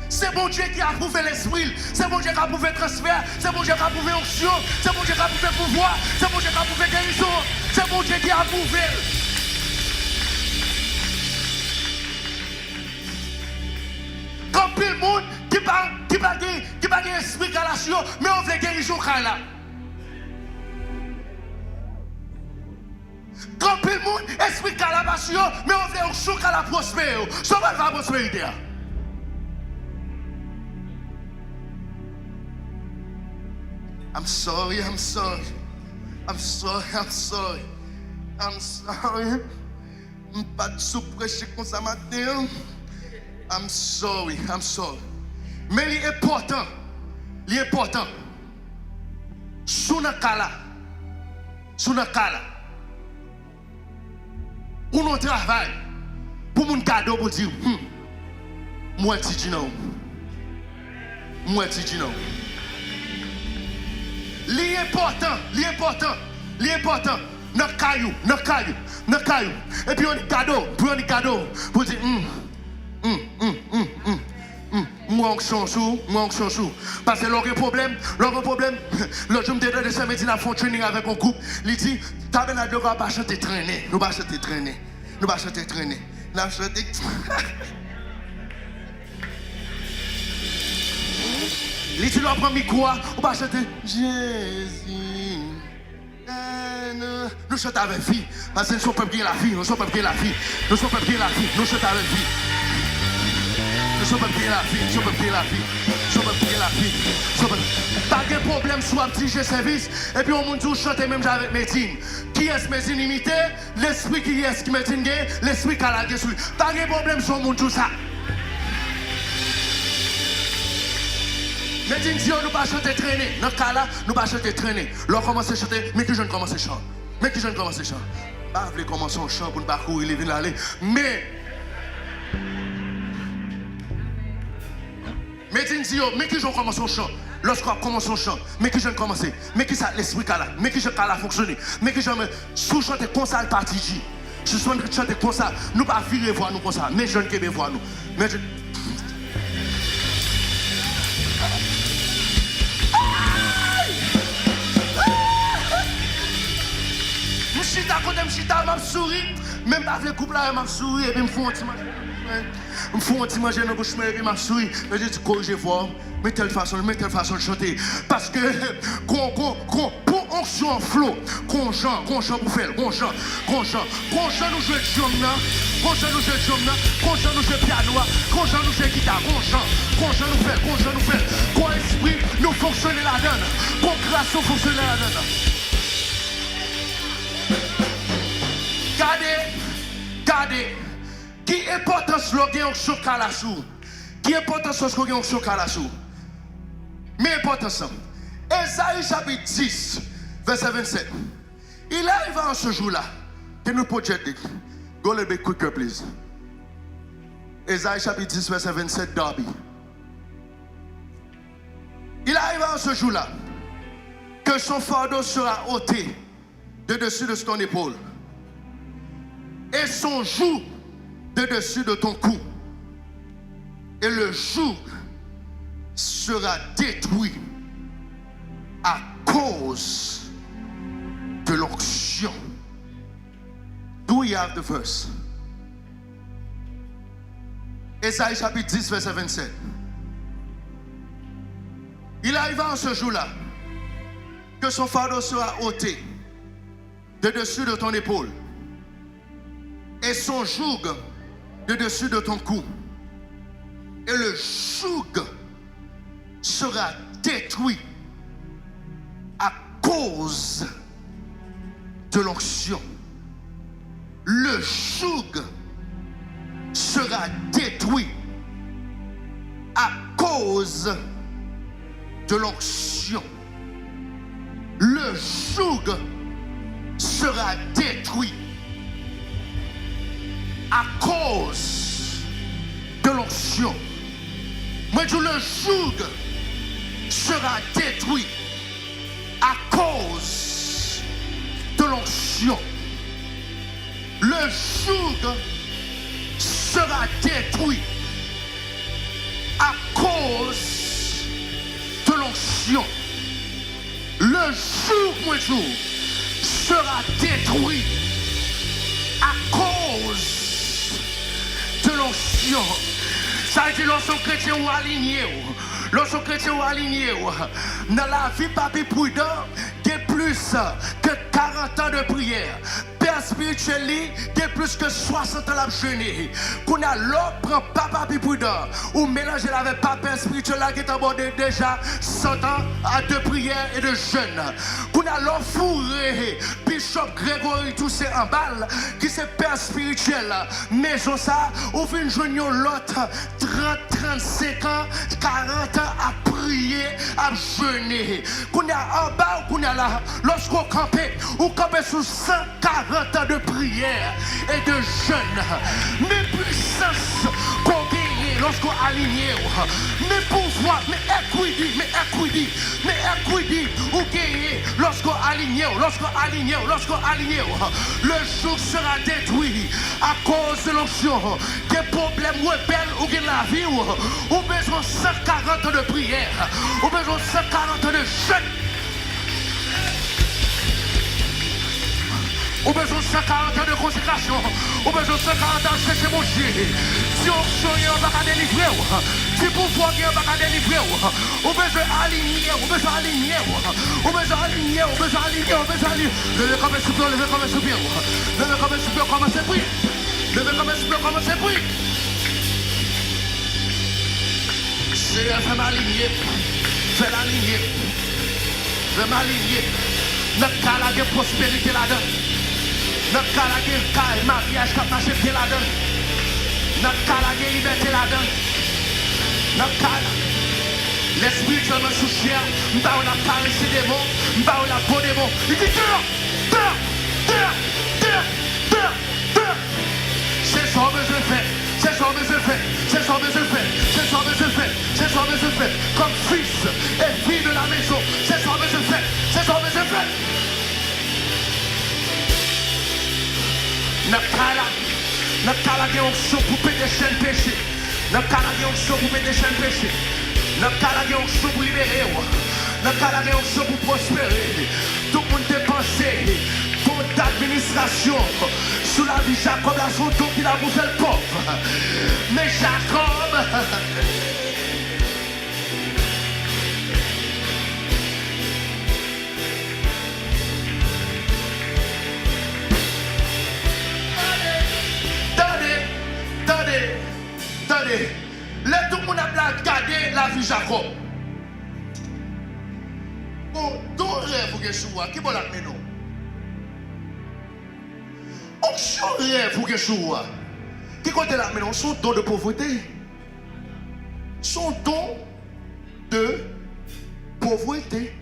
C'est mon Dieu qui a approuvé l'esprit, c'est mon Dieu qui a approuvé le transfert, c'est mon Dieu qui a approuvé l'onction, c'est mon Dieu qui a approuvé le pouvoir, c'est mon Dieu qui a approuvé la guérison, c'est mon Dieu qui a approuvé. Comme tout le monde qui va gagner l'esprit galation, mais on veut guérison là. Comme tout le monde, esprit calabation, mais on veut onction à la prospérité. Ça va la prospérité. I'm sorry. I'm sorry. Pas de sous-prêcher comme ça matin. I'm sorry. Mais l'important. Sous le cas où nous travaillons pour mon cadeau pour dire, moi, tu non. L'important, notre caillou. Et puis on dit cadeau, pour dire, moi on change. Parce que leur problème, le jour de samedi, nous font training avec un groupe. Il dit, t'as bien de pas chanter traîner. Nous pas chanter traîner. Nous chanter. Il dit, l'on prend micro, on va chanter Jésus. Nous chantons avec vie. Parce que nous sommes pas bien la vie. Nous chantons avec vie. Pas de problème sur un petit jeu service. Et puis on monte tout chanter même avec Médine. Qui est-ce Médine imité? L'esprit qui est-ce qui Médine gagne? L'esprit qui a la gueule. Pas de problème sur mon tout ça. Médine dit, nous ne pas chanter traîner. Dans ce cas-là, nous ne pas chanter traîner. L'on commence à chanter, mais que je ne commence à chanter. Pas voulez commencer un chant pour ne pas courir, les villes aller. Mais Médine dit, mais que je commence un chant. Lorsqu'on commence un chant, mais que je ne commence. Mais que ça l'esprit là, mais que je ne fonctionner. Mais que je me sous-chanter comme ça, le parti. Je suis en train de chanter comme ça. Nous ne pas virer voir nous comme ça. Mais je ne peux pas voir nous. Mais je... Chita, m'a souri, même pas le couple là, m'a souri, et puis me font un petit manger dans la bouche, et puis m'a souri. Je dis, corrigez voir, mais telle façon de chanter. Parce que, pour onction en flot, qu'on chante pour faire, qu'on chante nous jouer de jambes, qu'on chante nous jouer piano, qu'on chante nous jouer guitare, qu'on chante nous faire, qu'on esprit nous fonctionner la donne, qu'on grâce nous fonctionner la donne. Regardez, qui importance le gain au choc à la sou? Qui importance le gain au choc à la sou? Mais importance, Esaïe chapitre 10, Verset 27. Il arriva en ce jour-là. Can you project it? Go a little bit quicker, please. Ésaïe chapitre 10, verset 27, Darby. Il arriva en ce jour-là que son fardeau sera ôté de dessus de ton épaule et son joug de dessus de ton cou. Et le joug sera détruit à cause de l'onction. Do we have the verse? Ésaïe chapitre 10, verset 27. Il arriva en ce jour-là que son fardeau sera ôté de dessus de ton épaule et son joug de dessus de ton cou. Et le joug sera détruit à cause de l'onction. Le joug sera détruit à cause de l'onction. Le joug sera détruit à cause de l'onction. Moi, je le joug sera détruit à cause de l'onction. Le joug sera détruit à cause de l'onction. Le joug, moi, sera détruit à cause de l'onction. Ça veut dire lorsqu'un chrétien ou aligné, lorsqu'un chrétien ou aligné, dans la vie, papi prudent, il y a plus que 40 ans de prière. Père spirituel, il y a plus que 60 ans de jeûner. Qu'on a l'autre prend papa prudent ou mélanger avec papa spirituel qui est abordé déjà 100 ans de prière et de jeûne. Qu'on a l'autre fourré, Bishop Grégory Toussaint en balle, qui c'est père spirituel. Maison ça, ou fin joindre l'autre 30, 35 ans, 40 ans à prier, à jeûner. Qu'on a en bas ou qu'on a là, lorsqu'on campe, ou campe sous 140 ans de prière et de jeûne. Mes puissances qu'on gagne lorsqu'on aligne, mes pouvoirs, mes équidés, ou gagne lorsqu'on aligne, le jour sera détruit à cause de l'onction. Des problèmes rebelles ou de la vie, ou besoin 140 ans de prière, ou besoin 140 ans de jeûne. Ou besoin de 140 ans de consécration. Ou besoin de 140 ans de chercher mon Dieu. Si on choisit, on va délivrer. Si pouvoir, on va délivrer. Ou besoin d'aligner. Ou besoin d'aligner. Ou besoin d'aligner. Ou besoin d'aligner. Ou besoin d'aligner. Levez comme un soupir. Levez comme un soupir. Levez comme un soupir. Commencez à prier. Levez comme un soupir. Commencez à prier. Seigneur, fais m'aligner. Fais l'aligner. Fais m'aligner. Notre cas là, il y a prospérité là-dedans. Notre cas là, il y a mariage qui a marché là-dedans. Notre cas là, il y a liberté là-dedans. Notre cas là, l'esprit qui est sous chair, nous avons la caresse des mots, nous avons la peau des mots. Il dit dehors. C'est ça que je fais. C'est ça que je fais. C'est ça que je fais. C'est ça que je fais. C'est ça que je fais. Comme fils et fille de la maison. C'est ça que je fais. C'est ça que je fais. Notre cas là, il y a une option pour péter des chaînes péché. Notre cas là, il y a une option pour péter des chaînes péché. Notre cas là, il y a une option pour libérer. Notre cas là, il y a une option pour prospérer. Tout le monde dépensé. Toute administration sous la vie Jacob, la son don qu'il a bouffé le pauvre. Mais Jacob, attendez, là tout le monde a regardé la vie Jacob. Bon, ton rêve que je qui bon la menon. Onction rêve pour que je sois. Qui compte la menon son don de pauvreté. Son don de pauvreté.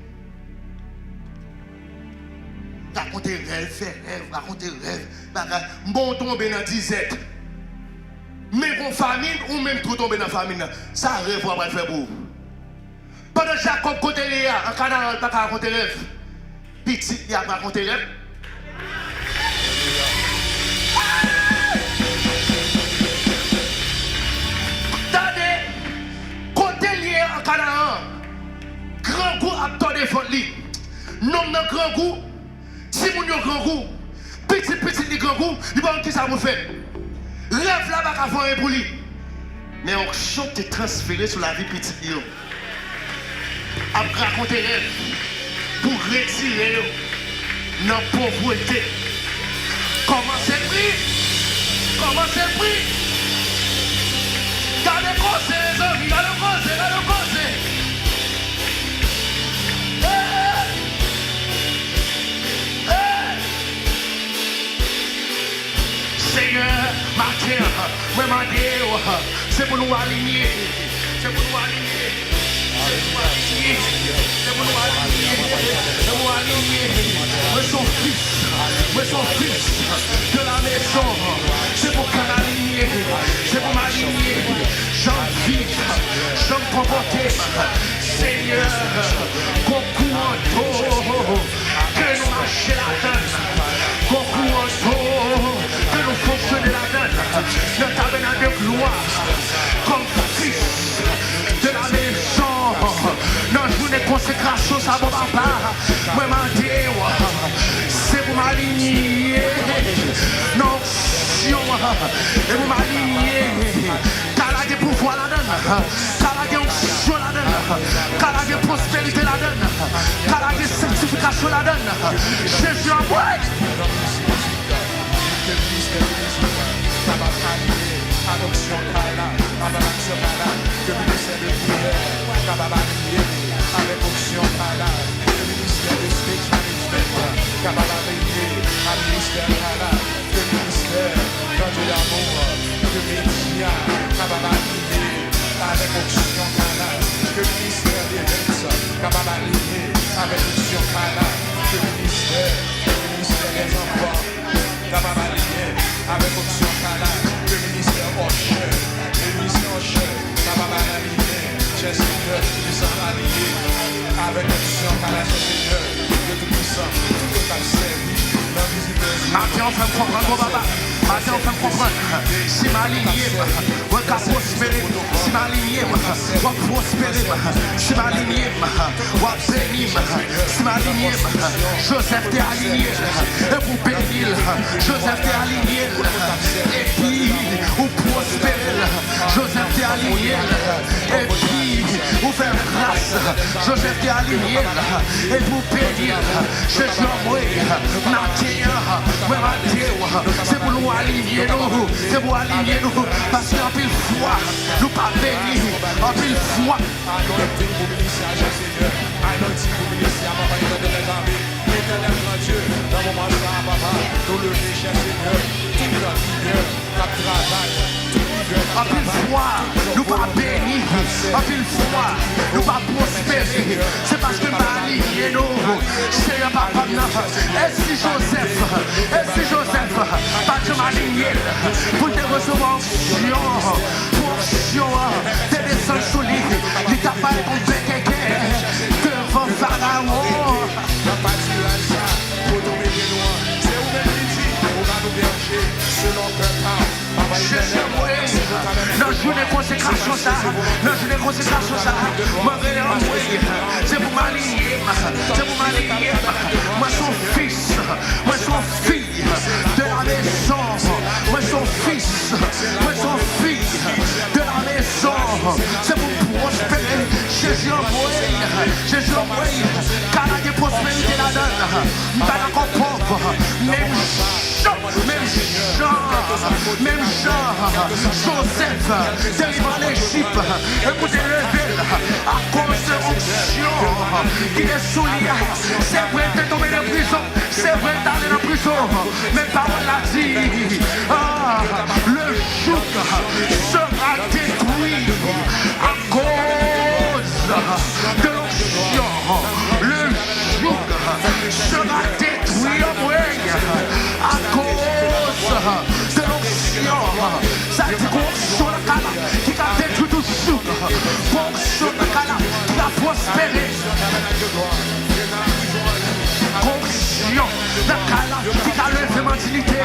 raconter rêve, faire rêve, raconter rêve. Bon tomber dans 10 ans. Mais pour famine, ou même trop tomber dans la famine, ça rêve pour faire pour vous. Pendant Jacob côté Léa, en Canaan, il n'a pas raconté rêve. Petit, il n'a pas raconté rêve. Attendez, côté Léa, en Canaan, grand goût a ton défense. Non, non, grand goût, si vous avez grand goût, petit, grand goût, il va qui ça vous fait. Rêve là-bas qu'à faire pour lui. Mais on chante et transféré sur la vie petite. À raconter rêve pour retirer dans la pauvreté. Comment c'est pris? Comment c'est pris? Gardez le conseil, les amis, gardez le conseil, gardez le conseil. Seigneur, matin, moi c'est pour nous aligner, c'est pour nous aligner, c'est pour nous aligner. Moi son fils de la maison, c'est pour qu'on aligne, c'est pour m'aligner. J'en vis, j'en comporter, Seigneur, concours en taux, que nous marchions la donne, concours en taux, que nous fonctionnions la donne, le tabernacle de gloire, comme fils de la maison. Dans une journée de consécration, ça va pas. Moi, c'est pour m'aligner. Non, et pour m'aligner. Car la pouvoir la donne. Car la onction la donne. Car la prospérité la donne. Car la sanctification la donne. Jésus en moi. Adoption Kala, Abalakse Kala, que ministère de prière, Kababalié, avec option Kala, que ministère de speech management, Kababalié, à ministère Kala, que ministère de l'amour, que média, Kababalié, avec option Kala, que ministère des vêtements, Kababalié, avec option Kala, que ministère des enfants, Kababalié, avec option Kala. Le ministère Rocher, le ministère Rocher, ça va m'aligner, cher Seigneur, nous sommes alignés avec l'option à la Seigneur, de tout puissant, tout le temps servi, l'invisible. Matin, on fait comprendre, papa. Matin, on fait comprendre. Si m'aligner, on va prospérer. Si m'aligner, on va prospérer. Si m'aligner, on va bénir. Si m'aligner, Joseph t'est aligné. Et pour bénir, Joseph t'est aligné. Et puis, ou prospérer, Joseph t'est aligné. Et puis, ou faire grâce, Joseph t'est aligné. Et pour bénir, Jésus en moi, c'est pour nous aligner nous, c'est pour aligner nous, parce qu'en pile foi, nous pas bénis, en pile foi. Éternel grand Dieu, dans mon moment ça, papa, nous le cher Seigneur, tout le rigueur, notre travail, en pile foi, nous pas bénis, en pile foi, nous pas prospérer, c'est parce que m'aligner nous, c'est un papa. Et si Joseph, pas de m'aligner, pour te recevoir onction, te descendre sous lui, il t'a pas écouté quelqu'un, devant Pharaon. Dans journée consécration ça, dans journée consécration ça, c'est pour m'aligner, c'est pour m'aligner. Moi son fils, moi son fille de la maison, moi son fils, moi son fille de la maison. C'est pour prospérer. Jésus envoyé, car la prospérité la donne. Pas encore pauvre, même Jean, Joseph, dérive en Égypte, écoutez le vil, à cause de l'onction qui est soulié. C'est vrai de tomber en prison, c'est vrai d'aller en prison, mais parole l'a dit, le joug sera détruit à cause de l'onction. Le joug sera détruit. prospérer. Condition, la cala qui a levé ma dignité.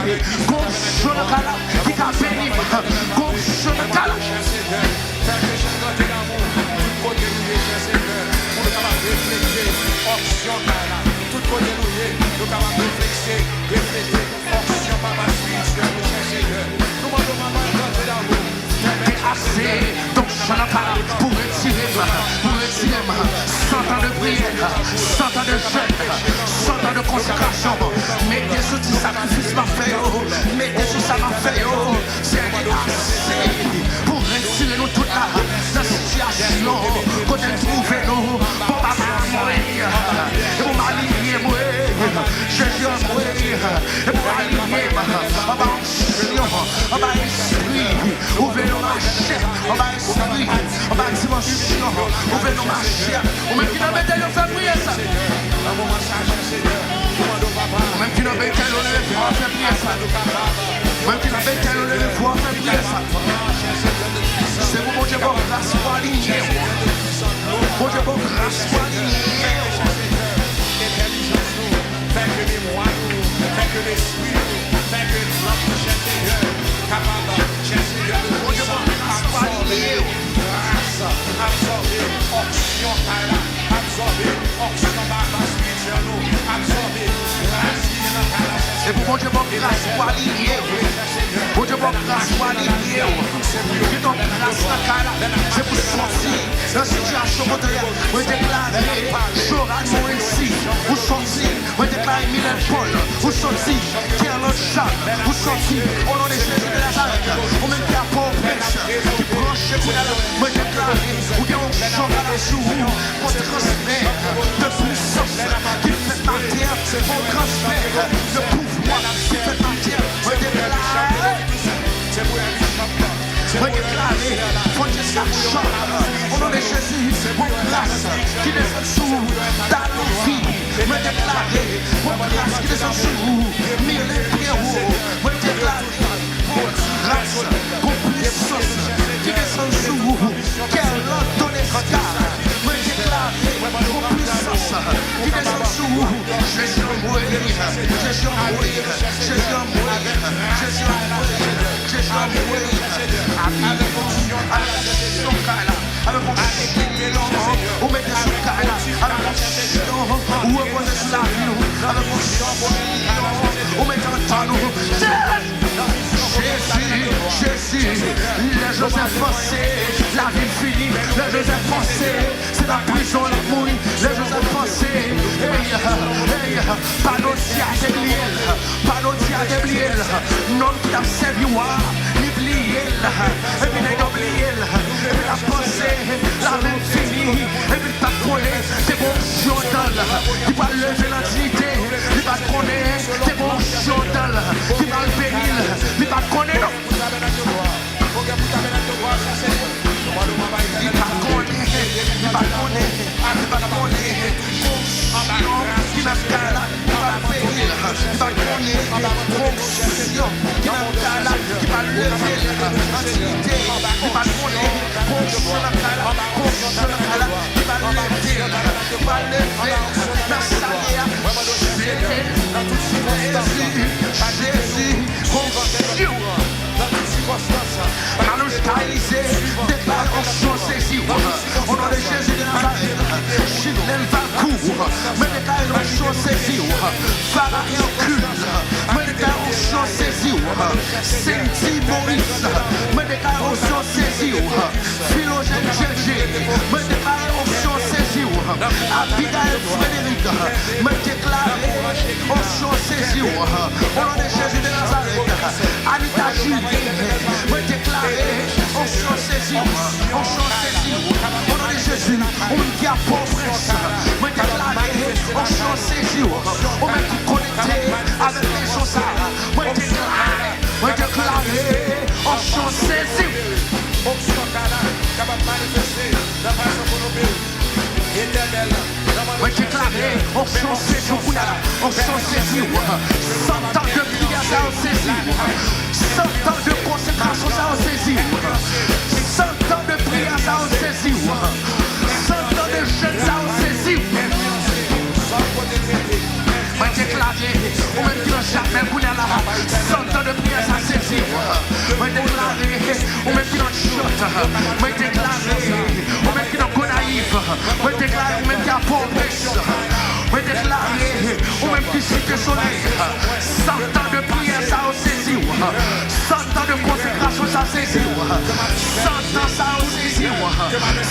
Condition, la cala qui a béni. Condition, la cala. Tout côté nous capables de réfléchir, répéter, option par ma spirituelle, nous chercher. Nous demandons d'amour. T'es assez, donc je n'en parle pour retirer, 100 ans de prière, 100 ans de jeûne, 100 ans de consécration. Mettez sous tes sacrifices m'a fait, mettez sous ça m'a fait, c'est assez pour retirer nous toute la situation, quand elle trouve nous, pour ma mourir, pour m'aligner, moi, Jésus a mourir, et pour aligner, on va esprit, ouvrez-nous ma chair, on va esprit, on va dimension, ouvrez-nous ma chair, ou même qui n'a pas été fait prier ça. Ou même qui n'a pas été fait prier ça. Même qui n'a pas été fait prier ça. C'est bon Dieu, bon grâce pour aligner. Bon Dieu, bon grâce pour aligner. Intelligence nous, fait que mémoire nous, fait que l'esprit nous, fait que l'âme cherche capable chercher bon Dieu, bon grâce pour aligner. Grâce, absorber, option, absorber, option par la spirituelle nous, absorber, grâce qui est dans la cherche. Et pour bon Dieu, bon grâce pour aligner. Bon Dieu, bon grâce pour aligner. Qui donne grâce à Kala, c'est pour sortir dans la situation contraire. Vous déclarez Joran Moïse, vous sortir, vous déclarez Mylène Paul, vous sortir, Kerlon Charles, vous sortir, au nom de Jésus de Nazareth, ou même qui a pour prêche, qui branche pour la vous déclarez, ou bien on chante à la joue, on transfère de puissance qui fait matière, on transfère de pouvoir qui fait matière, vous déclarez. Vous déclarez, faut dire ça chante. Au nom de Jésus, mon grâce qui descend sous ta vie. Me déclarez, mon grâce qui descend sous vous. Mille Pierrot, me déclarez, mon grâce, mon puissance qui descend sous vous. Quelle donne escale. Me déclarez, mon puissance qui descend sous vous. Jésus a mourir, Jésus a mourir, Jésus a mourir, Jésus a mourir, Jésus a mourir. Avec mon cala, avec mon chien, ou mettez sous cala, avec mon chien, ou reposez sous la vie, avec mon chien, ou mettez en temps, Jésus, le Joseph foncé, la vie finie, le Joseph foncé, c'est la prison, la mouille, le Joseph foncé, pas d'autia de bliel, non qui a servi moi. Et puis les oubliés, et puis la pensée, la même finie, et puis pas connaître, c'est bon Jordan, qui va lever l'antiquité, il va connaître, c'est bon Jordan, qui va le bénir, il va connaître. Au nom de Jésus de Nazareth, Chilène va court, mais les gars ont choisi, Pharaon culte, mais les gars ont choisi, Saint Maurice, mais les gars ont choisi, Philogène Gégé, mais les gars ont choisi, Abigail Frédéric, mais déclaré, ont choisi, au nom de Jésus de Nazareth, Anita Julie, mais déclaré, ont choisi, au nom de Jésus, on qui a pauvresse, me déclaré, on chante ses jours, on m'a tout connecté avec les choses, me déclaré, on chante ses jours. Me déclaré, on chante ses jours, on chante ses jours, 100 ans de prière, ça on saisit, 100 ans de consécration, ça on saisit, 100 ans de prière, ça on saisit, 100 ans de jeûne, 100 ans de prière, ça saisit. Moi déclarer, ou même qui dans le shot. Moi déclarer, ou même qui dans le Gonaïve. Moi déclarer, ou même qui a Port-au-Prince. Moi déclarer, ou même qui cite le soleil. 100 ans de prière, ça a saisi. 100 ans de consécration, ça saisit. 100 ans, ça a saisi.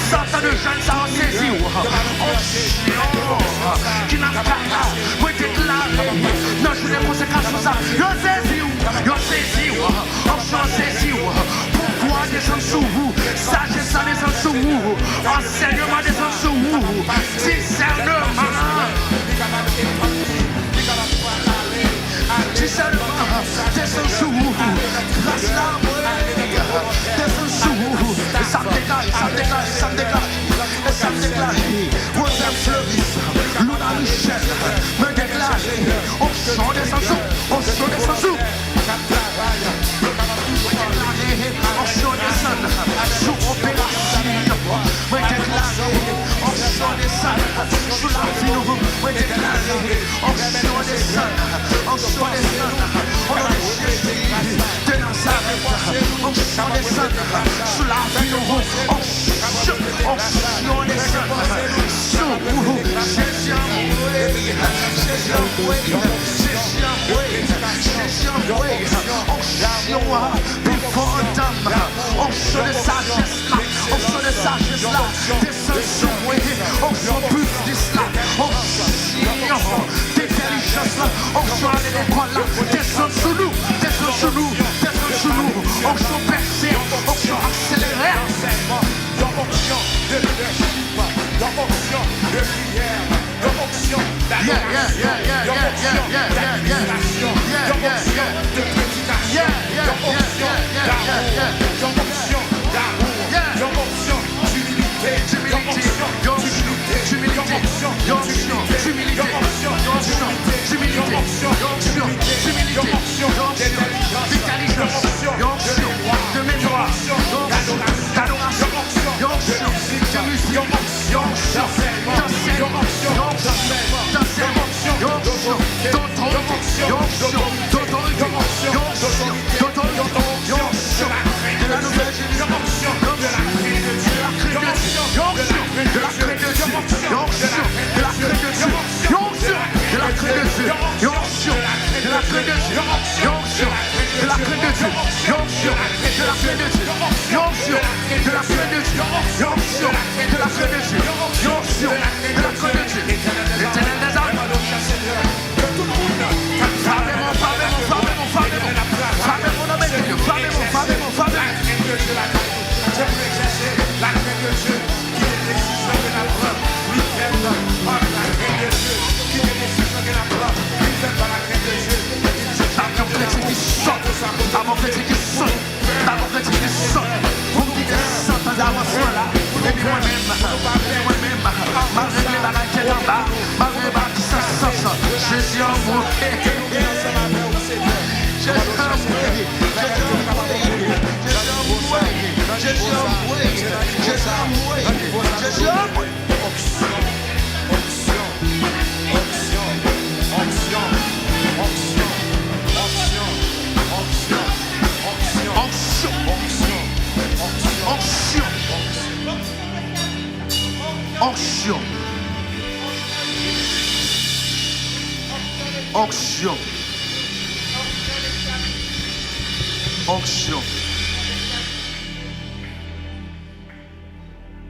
100 ans de jeûne, ça a saisi. Qui n'a pas là, moi déclarer. Non, je ne consécration, ça. Yo saisi, on saisi. Pouvoir descend sur vous, sagesse ça descend sur vous, enseignement descend sur vous, discernement. Discernement descend sur vous, grâce là, descend sur vous. Et ça me déclare. Rosem fleurisse, Luna Michel, me déclare. On chante descend sur, on chante descend sur opération. Me déclare, on chante descend sur la vie. Me déclare, on chante descend, on a Jésus de Nazareth. On chante descend sur la vie. On chante descend sur vous. Jésus before them. On chante de sagesse là. On chante de sagesse là. Descend sur moi. On chante plus là. On chante d'intelligence là. On chante de l'école là. Descend sur nous. On chante percer. On chante accélérer. L'onction de leadership, l'onction de prière, l'onction d'adoration, l'onction d'administration, l'onction de prédication, l'onction d'amour, l'onction d'humilité,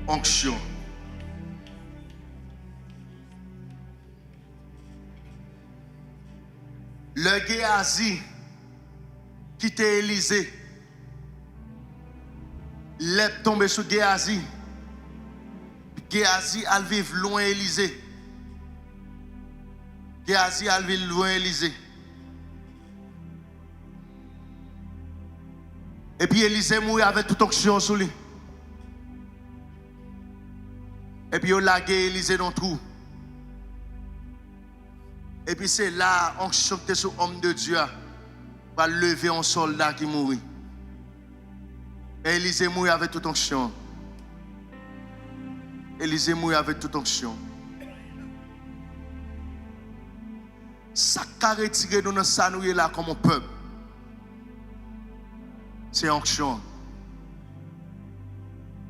Onction. Le Géasi qui était Élysée, l'est tombé sur Géasi. Géasi a vivre loin Élysée. Géasi a vivre loin Élysée. Et puis Élysée mourit avec toute onction sur lui. Et puis il a lagué Élysée dans le trou. Et puis c'est là, onction qui est sur l'homme de Dieu va lever un soldat qui mourit. Et Élysée mourit avec toute onction. Élysée mourit avec toute onction. Ça qui a retiré nous dans ça nous là comme un peuple. C'est onction.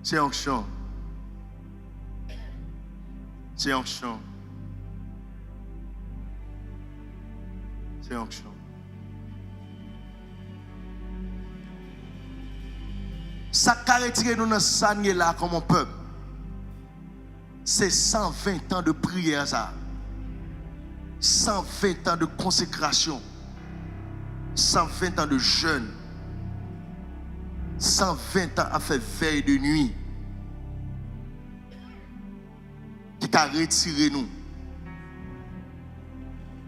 C'est onction. C'est onction. C'est onction. Ça qui a retiré nous dans ça nous là comme un peuple. C'est 120 ans de prière ça. 120 ans de consécration. 120 ans de jeûne. 120 ans à faire veille de nuit. Qui t'a retiré nous.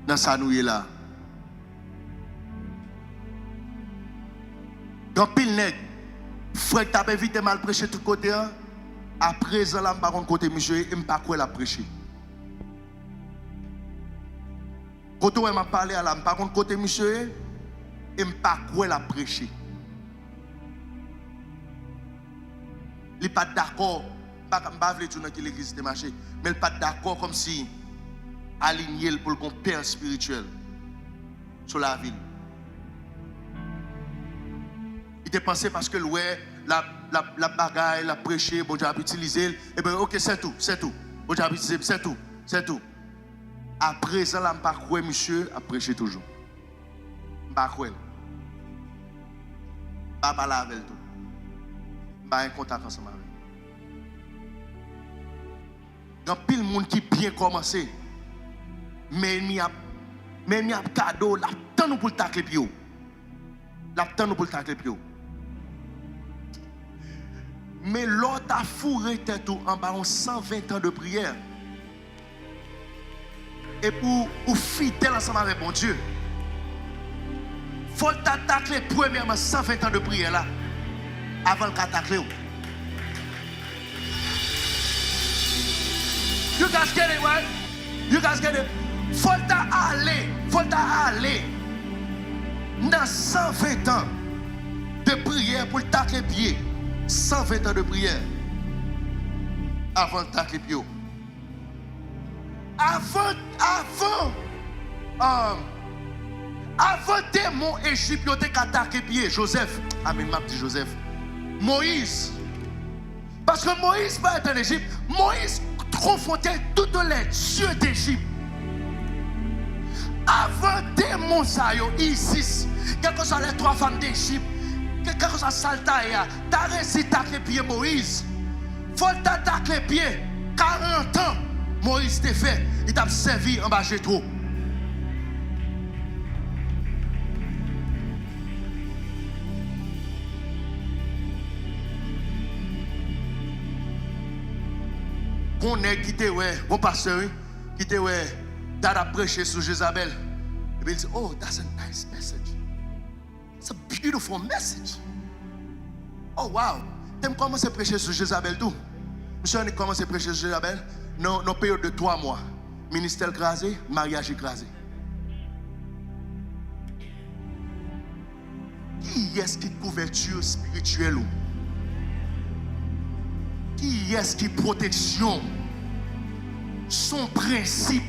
Dans sa nouille là. Dans pile nèg. Frère t'a évité mal prêcher tout côté. À présent là, par contre côté monsieur, il pas quoi la prêcher. Quand on m'a parlé à la par contre côté monsieur, il pas quoi la prêcher. Il n'est pas d'accord, pas comme bavle tout dans l'église de marché, mais il n'est pas d'accord comme si aligné pour le père spirituel sur la ville. Il était pensé parce que la bagaille, la prêcher, bon Dieu a utilisé, et bien ok c'est tout. Bon Dieu a utilisé, c'est tout. À présent, là, je ne sais pas quoi, monsieur, a prêché toujours. Je ne sais pas quoi. Je ne sais pas parler avec tout. Je n'ai pas un contact ensemble avec. Il y a pile de monde qui bien commencé. Mais il y a cadeau, là, tant nous pour le tacler pied. Là, tant nous pour le tacler pied. Mais l'autre a fourré tête en bas 120 ans de prière. Et pour fidèle ensemble avec mon Dieu, il faut t'attaquer premièrement 120 ans de prière là, avant de t'attaquer. You guys get it, right? You guys get it? Faut t'aller dans 120 ans de prière pour t'attaquer pied. 120 ans de prière avant de t'attaquer pied. Avant démon Égypte, il a attaqué pied. Joseph, amen, m'a dit Joseph. Moïse. Parce que Moïse va être en Égypte. Moïse confrontait toutes les dieux d'Égypte. Avant démon Isis, quelles que soient les 3 femmes d'Égypte, quelles que soit Saltaïa, t'as réussi à attaquer pied Moïse. Faut t'attaquer pied. 40 ans. Moïse t'a fait, il t'a servi en bas Jétro. Qu'on est quitté, ouais, bon pasteur, qui était, ouais, t'as prêché sur Jézabel. Et puis il dit, oh, that's a nice message. It's a beautiful message. Oh, wow. T'aimes commencer à prêcher sur Jézabel tout? Monsieur, on a commencé à prêcher sur Jézabel. Non, période de 3 mois. Ministère écrasé, mariage écrasé. Qui est-ce qui couverture spirituelle? Qui est-ce qui protection? Son principe.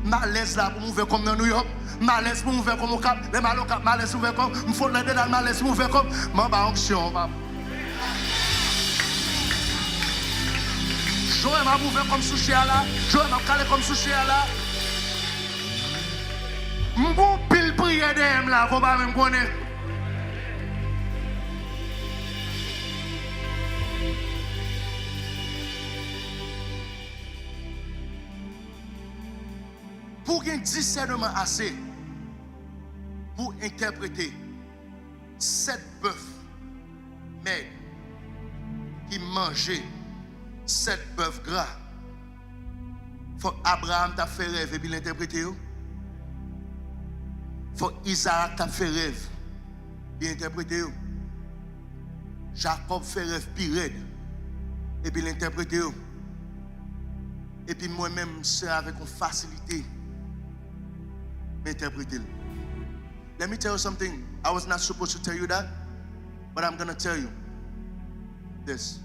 Malaise là pour m'ouvrir comme dans New York. Malaise pour m'ouvrir comme au Cap. Les malocap, malaise pour m'ouvrir comme. Il faut l'aider dans le malaise pour m'ouvrir comme. Ma ba onction, papa. Joël m'a ouvert comme souché à là. Joël m'a calé comme souché à là. M'bon pile prière d'em là, qu'on va même connaître. Pour qu'il y ait un discernement assez pour interpréter 7 bœufs maigres qui mangeaient 7 bœufs gras. Il faut qu'Abraham t'a fait rêve et puis l'interpréter. Il faut qu'Isaac t'a fait rêve et l'interpréter. Jacob fait rêve pire et puis l'interpréter. Et puis moi-même, c'est avec une facilité m'interpréter. Let me tell you something. I was not supposed to tell you that, but I'm going to tell you this.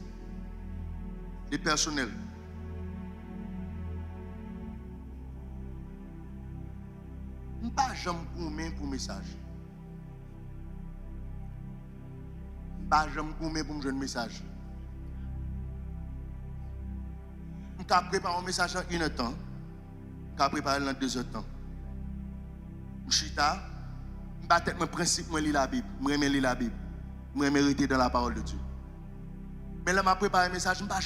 Les personnels. pas jamais gourmand pour message. Pas jamais gourmand pour me joindre message. Je vais préparer un message en 1 heure de temps. Je vais préparer en 2 heures de temps. Je suis là. Je vais mon principe, je lis la Bible. Je vais lire la Bible. Je vais rester dans la parole de Dieu. Mais là, je prépare un message. Je ça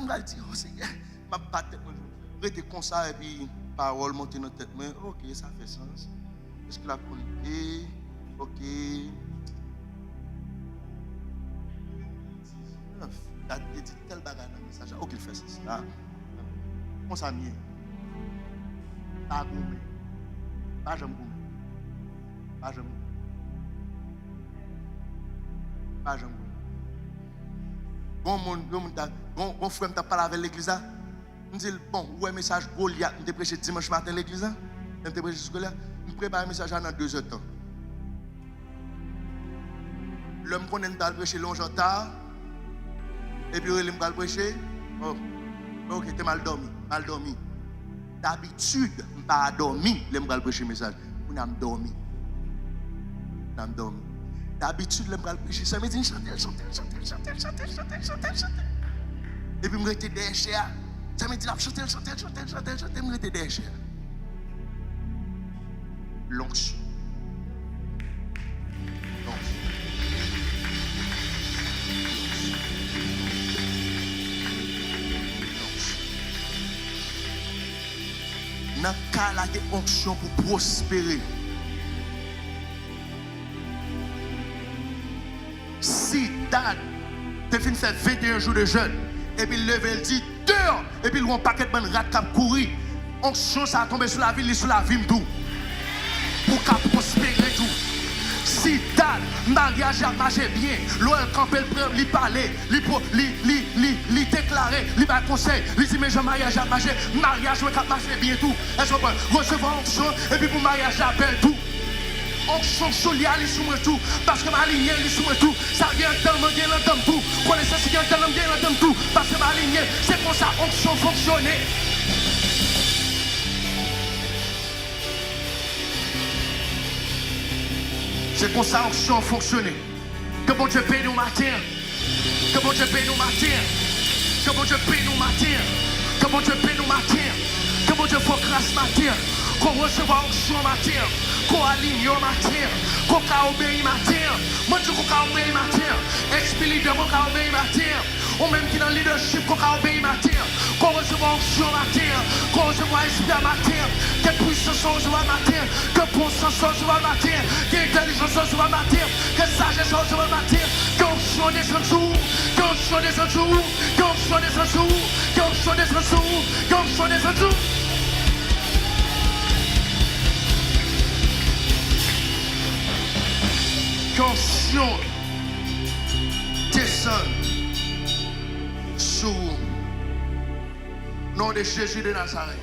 me dit, oh Seigneur, je vais rester comme ça et puis la parole monter dans la tête. Mais ok, ça fait sens. Est-ce que la qualité? Ok. Il a dit tel bagage dans le message. Ok, il fait sens. Là, comment ça mieux? Pas gourmé. Pas jamais gourmé. Pas jamais. Pas jamais. Bon frère m'a parlé avec l'église. Je dis bon, ouais message Goliath, je prêché dimanche matin à l'église. Je prêché ce Goliath, je prépare un message dans 2 heures de temps. L'homme qu'on aime pas prêcher longtemps tard. Et puis il me prêcher. Oh. OK, t'es mal dormi. D'habitude, je ne pas dormi, je me prêcher message. On a dormi. D'habitude, je me prêcher, ça me dit chanter. Et puis, je me rete derrière. Ça me dit chanter, je me rete derrière. L'onction. Dans le cas là, des onctions pour prospérer. Si Dan te fin fait 21 jours de jeûne, et puis le lever, il dit dehors, et puis il y a un paquet de bonnes rats qui courir. Onction, ça a tombé sur la ville, sur la ville, tout. Pour qu'à prospérer, tout. Si Dan, mariage a marché bien, l'OL campé, lui parler, lui déclarer, lui va conseil, lui dit mais je mariage a marché, mariage a marché bien, tout. Est-ce qu'on peut recevoir onction, et puis pour mariage a belle, tout. Onction solia li sous moi tout parce que ma lignée li sous moi tout ça vient dans mon bien dans tout connaissance qui vient dans mon bien dans tout parce que ma lignée c'est pour ça onction fonctionner c'est pour ça onction fonctionner que bon Dieu paye nous matin que bon Dieu paye nous matin que bon Dieu paye nous matin que bon Dieu paye nous matin que bon Dieu faut grâce matin qu'on recevra onction matin qu'on aligne au matin, qu'on obéit matin, moi je qu'on obéit matin, esprit de mon obéit matin, ou même qui dans le leadership qu'on obéit matin, qu'on recevra onction matin, qu'on recevra esprit matin, que puissance recevra matin, que puissance recevra matin, que intelligence recevra matin, que sagesse recevra matin, que onction descend sur, que onction descend sur, que onction descend sur, que onction descend sur, que onction descend sur. Qu'onction descend sur le nom de Jésus de Nazareth.